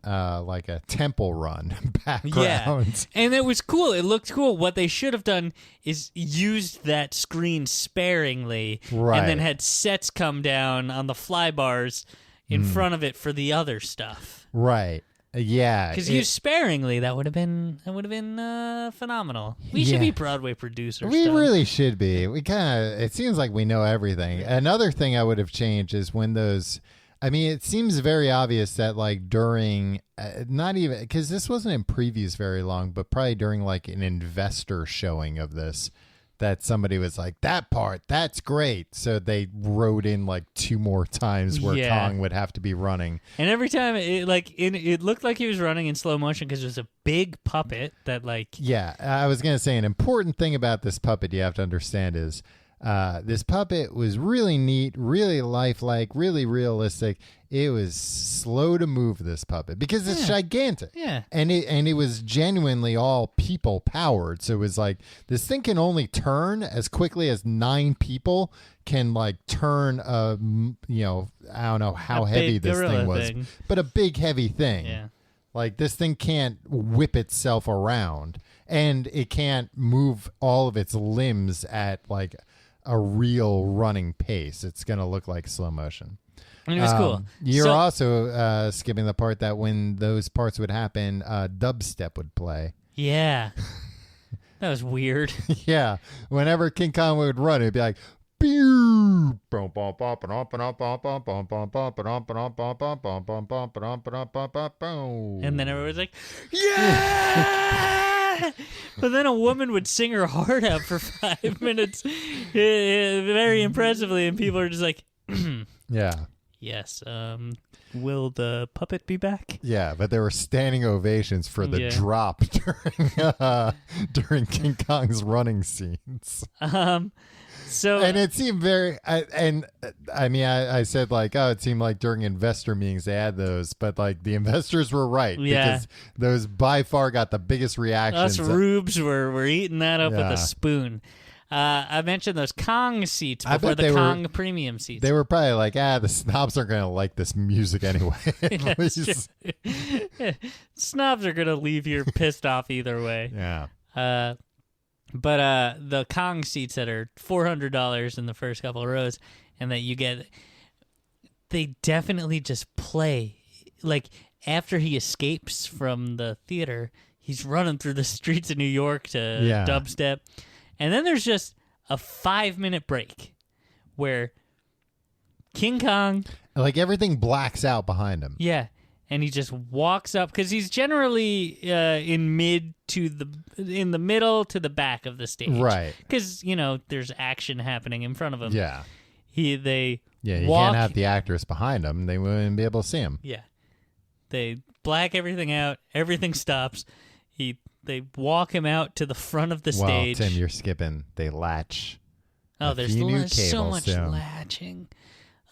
temple run background. Yeah, and it was cool. It looked cool. What they should have done is used that screen sparingly, right, and then had sets come down on the fly bars in front of it for the other stuff. Right. Yeah, because used sparingly, that would have been phenomenal. We should be Broadway producers. We really should be. We kind of. It seems like we know everything. Another thing I would have changed is when those. I mean, it seems very obvious that like during, not even because this wasn't in previews very long, but probably during like an investor showing of this, that somebody was like, that part, that's great. So they wrote in like 2 more times where Kong would have to be running. And every time it looked like he was running in slow motion because it was a big puppet that like. Yeah, I was going to say an important thing about this puppet you have to understand is this puppet was really neat, really lifelike, really realistic. It was slow to move, this puppet, because it's gigantic. Yeah. And it was genuinely all people powered. So it was like this thing can only turn as quickly as 9 people can like turn I don't know how heavy this thing was, but a big heavy thing. Yeah. Like this thing can't whip itself around, and it can't move all of its limbs at like a real running pace. It's going to look like slow motion. And it was cool. You're also skipping the part that when those parts would happen, dubstep would play. Yeah. That was weird. Yeah. Whenever King Kong would run, it'd be like, pew! And then everyone was like, yeah! But then a woman would sing her heart out for 5 minutes very impressively, and people are just like, yeah. Yes. Will the puppet be back? Yeah, but there were standing ovations for the drop during King Kong's running scenes. So and it seemed very, I said like, oh, it seemed like during investor meetings they had those, but like the investors were right because those by far got the biggest reactions. Us rubes were eating that up with a spoon. I mentioned those Kong seats before the Kong premium seats. They were probably like, the snobs aren't going to like this music anyway. Snobs are going to leave here pissed off either way. Yeah. But the Kong seats that are $400 in the first couple of rows and that you get, they definitely just play. Like after he escapes from the theater, he's running through the streets of New York to dubstep. And then there's just a 5-minute break where King Kong... Like everything blacks out behind him. Yeah. And he just walks up because he's generally in the middle to the back of the stage. Right. Because, there's action happening in front of him. Yeah. You can't have the actors behind him. They wouldn't be able to see him. Yeah. They black everything out. Everything stops. They walk him out to the front of the stage. Well, Tim, you're skipping. They latch. Oh, there's so much latching.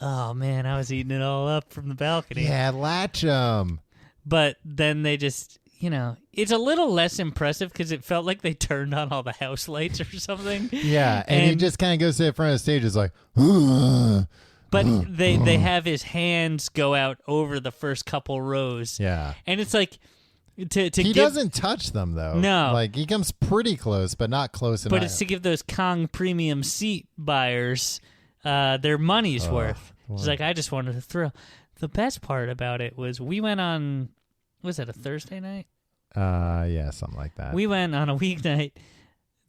Oh, man, I was eating it all up from the balcony. Yeah, latch them. But then they just, it's a little less impressive because it felt like they turned on all the house lights or something. Yeah, and he just kind of goes to the front of the stage and is like, but they have his hands go out over the first couple rows. Yeah. And it's like, He doesn't touch them though. No, like he comes pretty close, but not close enough. But it's to give those Kong premium seat buyers their money's worth. It's like, I just wanted a thrill. The best part about it was we went on, was it a Thursday night? Yeah, something like that. We went on a weeknight.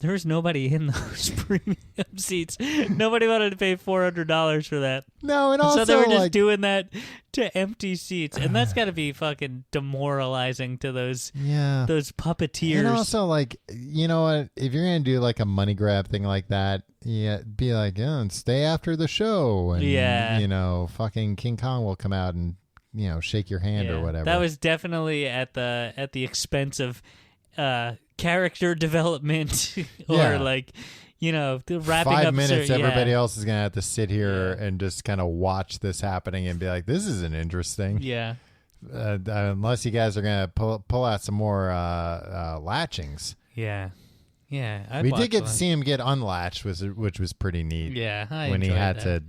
There was nobody in those premium seats. Nobody wanted to pay $400 for that. No, and also so they were just doing that to empty seats, and that's got to be fucking demoralizing to those puppeteers. And also, like, you know what? If you're gonna do like a money grab thing like that, be like, and stay after the show, and you know, fucking King Kong will come out and shake your hand or whatever. That was definitely at the expense of character development or like, wrapping 5 up minutes. Everybody else is gonna have to sit here and just kind of watch this happening and be like, this isn't interesting. Yeah. Unless you guys are gonna pull out some more latchings. Yeah. Yeah. We did get to see him get unlatched, which was pretty neat. Yeah. When he had to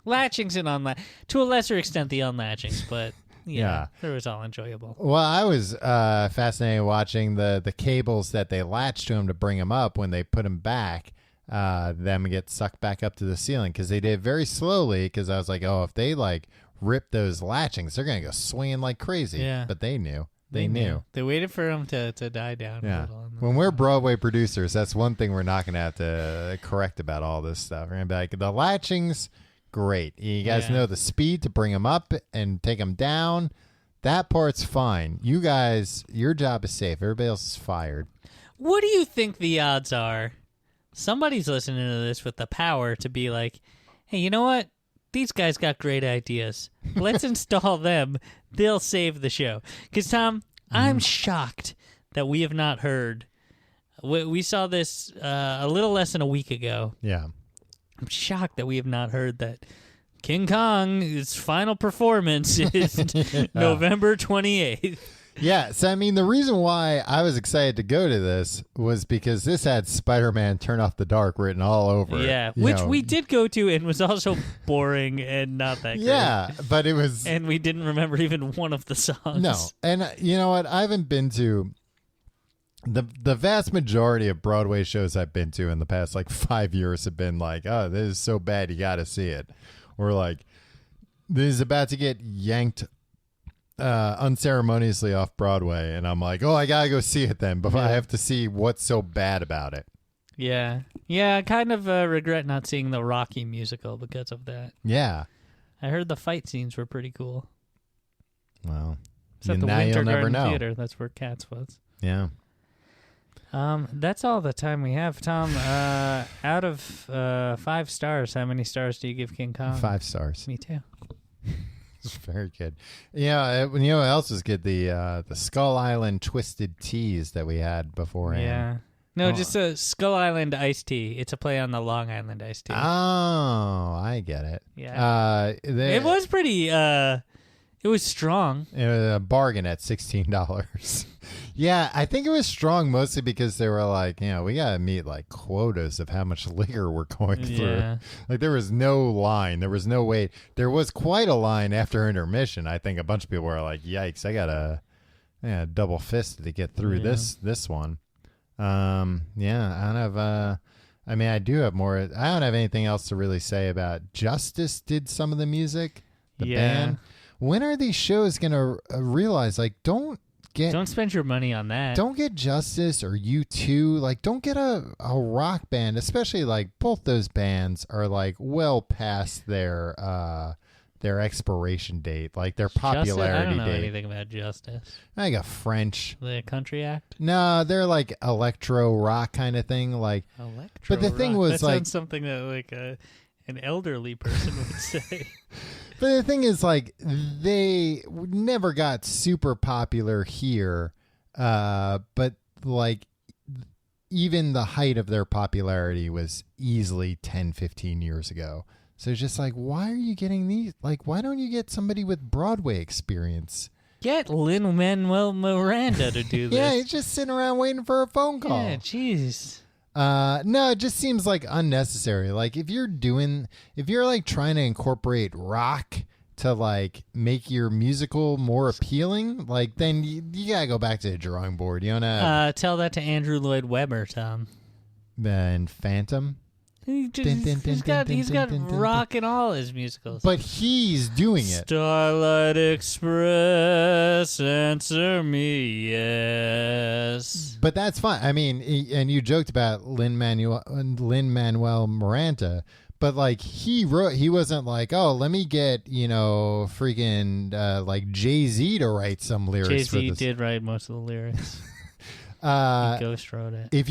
latchings and to a lesser extent the unlatchings, but it was all enjoyable. Well, I was fascinated watching the cables that they latched to him to bring him up. When they put him back, them get sucked back up to the ceiling, because they did it very slowly, because I was like, oh, if they like rip those latchings, they're gonna go swinging like crazy. Yeah. But they knew. They knew. They waited for him to die down a little. When we're Broadway producers, that's one thing we're not going to have to correct about all this stuff. We're going to be like, the latchings, great. You guys know the speed to bring them up and take them down. That part's fine. You guys, your job is safe. Everybody else is fired. What do you think the odds are? Somebody's listening to this with the power to be like, hey, you know what? These guys got great ideas. Let's install them. They'll save the show. Because, Tom, I'm shocked that we have not heard. We saw this a little less than a week ago. Yeah. I'm shocked that we have not heard that King Kong's final performance is November 28th. Yeah, so I mean, the reason why I was excited to go to this was because this had Spider-Man Turn Off the Dark written all over it. Yeah, which we did go to and was also boring and not that great. Yeah, but it was... And we didn't remember even one of the songs. No, and you know what? I haven't been to... The vast majority of Broadway shows I've been to in the past, 5 years have been like, oh, this is so bad, you got to see it. Or like, this is about to get yanked unceremoniously off Broadway, and I'm like, oh, I gotta go see it then, but I have to see what's so bad about it. Yeah, I kind of regret not seeing the Rocky musical because of that. Yeah, I heard the fight scenes were pretty cool. Well, except the Winter Garden Theater, that's where Cats was. Yeah. That's all the time we have, Tom. Out of 5 stars, how many stars do you give King Kong? 5 stars. Me too. It's very good. Yeah, you know what else is good? The Skull Island Twisted Teas that we had beforehand. Yeah. No, just a Skull Island iced tea. It's a play on the Long Island iced tea. Oh, I get it. Yeah. It was pretty... it was strong. It was a bargain at $16. Yeah, I think it was strong mostly because they were like, we got to meet quotas of how much liquor we're going through. Yeah. There was no line. There was no wait. There was quite a line after intermission. I think a bunch of people were like, yikes, I got to double fist to get through this one. I don't have... I do have more. I don't have anything else to really say about Justice did some of the music, the band. When are these shows going to realize, don't spend your money on that. Don't get Justice or U2. Don't get a rock band, especially both those bands are well past their expiration date, their popularity I don't know date. anything about Justice. I got French. The country act? No, they're electro rock kind of thing. Electro. But the thing rock. was that sounds something that an elderly person would say. But the thing is, they never got super popular here, but even the height of their popularity was easily 10, 15 years ago. So it's just why are you getting these? Why don't you get somebody with Broadway experience? Get Lin-Manuel Miranda to do this. Yeah, he's just sitting around waiting for a phone call. Yeah, jeez. No, it just seems unnecessary. If you're trying to incorporate rock to like make your musical more appealing, like then you gotta go back to the drawing board. You wanna tell that to Andrew Lloyd Webber, Tom. And Phantom. He's got rock in all his musicals. But he's doing it. Starlight Express, answer me yes. But that's fine. I mean, and you joked about Lin-Manuel Miranda, but like he wasn't like, oh, let me get, freaking like Jay-Z to write some lyrics. Jay-Z did write most of the lyrics. Ghost wrote it. If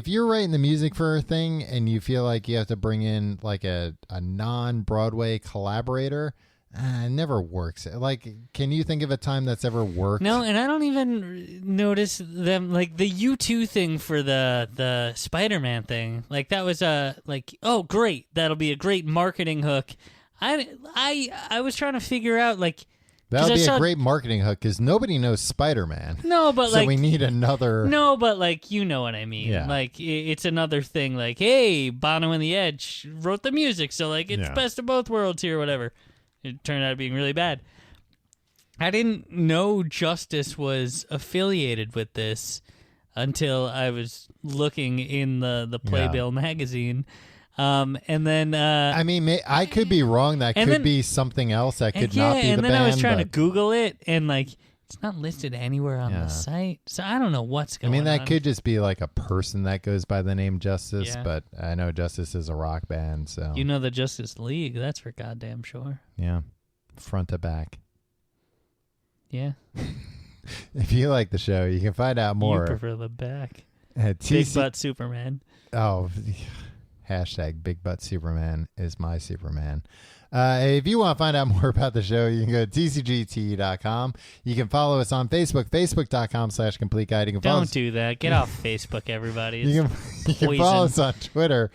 you're writing the music for a thing and you feel like you have to bring in like a non-Broadway collaborator, it never works. Like, can you think of a time that's ever worked? No, and I don't even notice them, like the U2 thing for the Spider-Man thing. Like that was oh great, that'll be a great marketing hook. I was trying to figure out like. That would be a great marketing hook because nobody knows Spider-Man. No, but so we need another. No, but like you know what I mean. Yeah. Like it's another thing. Like, hey, Bono and the Edge wrote the music, so like it's best of both worlds here, or whatever. It turned out being really bad. I didn't know Justice was affiliated with this until I was looking in the Playbill magazine. And then I mean, I could be wrong. That could be something else. That could not be the band. And then I was trying to Google it, and like it's not listed anywhere on the site. So I don't know what's going on. I mean, that could just be like a person that goes by the name Justice, but I know Justice is a rock band. So the Justice League. That's for goddamn sure. Yeah, front to back. Yeah. If you like the show, you can find out more. You prefer the back. Big Butt Superman. Oh. Hashtag Big Butt Superman is my Superman. If you want to find out more about the show, you can go to tcgt.com. You can follow us on Facebook, facebook.com/complete guide. Don't do that. Get off Facebook, everybody. You can follow us on Twitter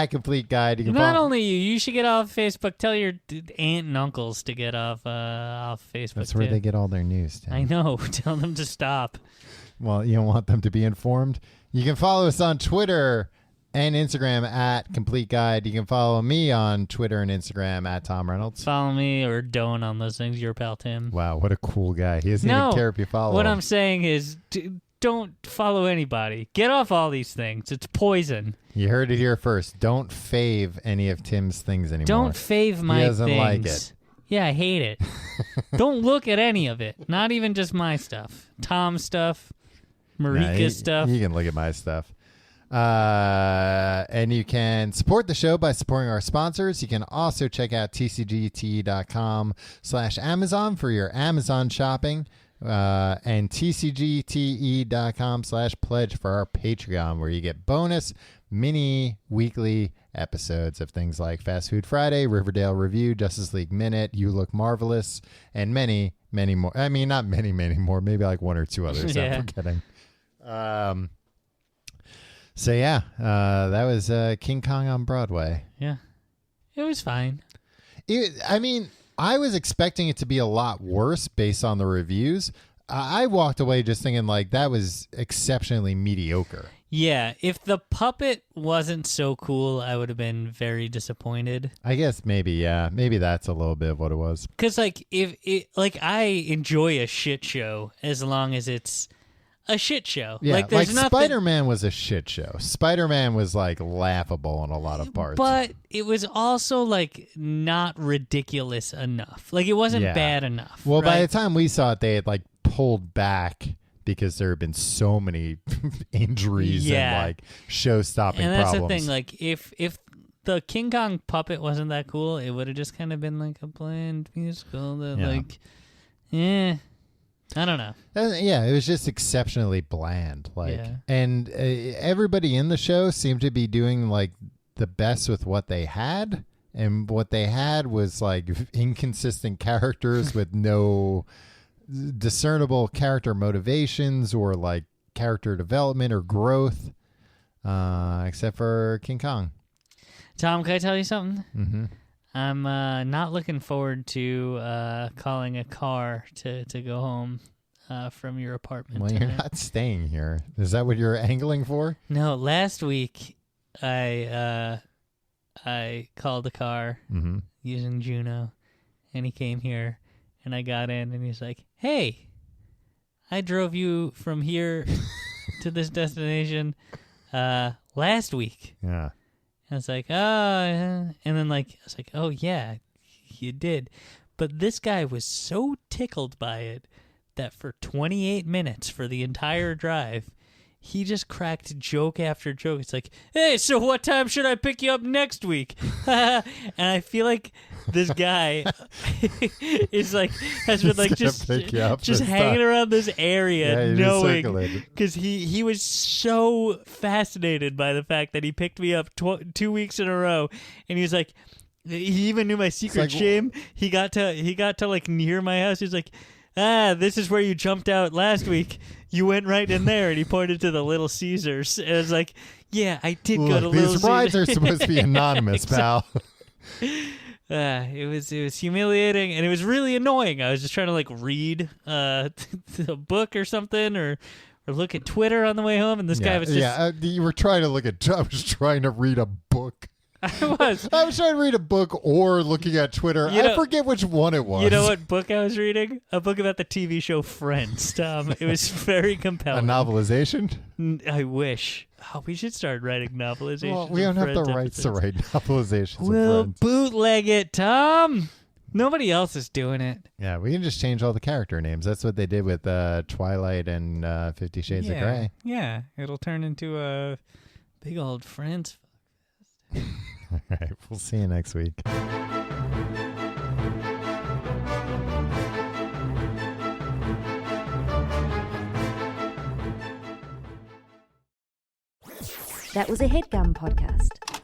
@complete guide. Not only you should get off Facebook. Tell your aunt and uncles to get off Facebook. That's where they get all their news. Tim. I know. Tell them to stop. Well, you don't want them to be informed. You can follow us on Twitter and Instagram @complete guide. You can follow me on Twitter and Instagram @Tom Reynolds. Follow me or don't on those things. Your pal Tim. Wow, what a cool guy. He doesn't even care if you follow what him. I'm saying is don't follow anybody. Get off all these things. It's poison. You heard it here first. Don't fave any of Tim's things anymore. Don't fave my things. He doesn't like it. Yeah, I hate it. Don't look at any of it. Not even just my stuff. Tom's stuff. Marika's stuff. You can look at my stuff. And you can support the show by supporting our sponsors. You can also check out tcgt.com/Amazon for your Amazon shopping, and tcgte.com/pledge for our Patreon, where you get bonus mini weekly episodes of things like Fast Food Friday, Riverdale Review, Justice League Minute, You Look Marvelous, and many, many more. I mean, not many, many more. Maybe like one or two others I'm forgetting. So yeah, that was King Kong on Broadway. Yeah, it was fine. I was expecting it to be a lot worse based on the reviews. I walked away just thinking like that was exceptionally mediocre. Yeah, if the puppet wasn't so cool, I would have been very disappointed. I guess maybe that's a little bit of what it was. Because I enjoy a shit show as long as it's a shit show. Yeah, like there's nothing... Spider-Man was a shit show. Spider-Man was like laughable in a lot of parts. But it was also like not ridiculous enough. Like it wasn't bad enough. Well, right? by the time we saw it, they had like pulled back because there have been so many injuries and like show-stopping problems. And that's the thing. Like if the King Kong puppet wasn't that cool, it would have just kind of been like a bland musical that I don't know. It was just exceptionally bland. And everybody in the show seemed to be doing like the best with what they had, and what they had was like inconsistent characters with no discernible character motivations or like character development or growth, except for King Kong. Tom, can I tell you something? Mm-hmm. I'm not looking forward to calling a car to go home from your apartment. Well, tonight. You're not staying here. Is that what you're angling for? No, last week I called a car using Juno, and he came here, and I got in, and he's like, "Hey, I drove you from here to this destination last week." Yeah. I was like, "Oh," and then I was like, "Oh yeah, you did." But this guy was so tickled by it that for 28 minutes for the entire drive, he just cracked joke after joke. It's like, "Hey, so what time should I pick you up next week?" And I feel like this guy has been just hanging around this area, knowing, because he was so fascinated by the fact that he picked me up 2 weeks in a row, and he was like, he even knew my secret shame. He got to near my house. He's like, "This is where you jumped out last week. You went right in there," and he pointed to the Little Caesars. And I was like, "Yeah, I did go to Little Caesars." These rides are supposed to be anonymous, pal. It was humiliating, and it was really annoying. I was just trying to read a book or something, or look at Twitter on the way home, and this guy was just you were trying to look at. I was trying to read a book. I was trying to read a book or looking at Twitter. I forget which one it was. You know what book I was reading? A book about the TV show Friends, Tom. It was very compelling. A novelization? I wish. Oh, we should start writing novelizations. Well, we don't have the rights to write novelizations. We'll bootleg it, Tom. Nobody else is doing it. Yeah, we can just change all the character names. That's what they did with Twilight and 50 Shades of Grey. Yeah, it'll turn into a big old Friends. All right, we'll see you next week. That was a HeadGum podcast.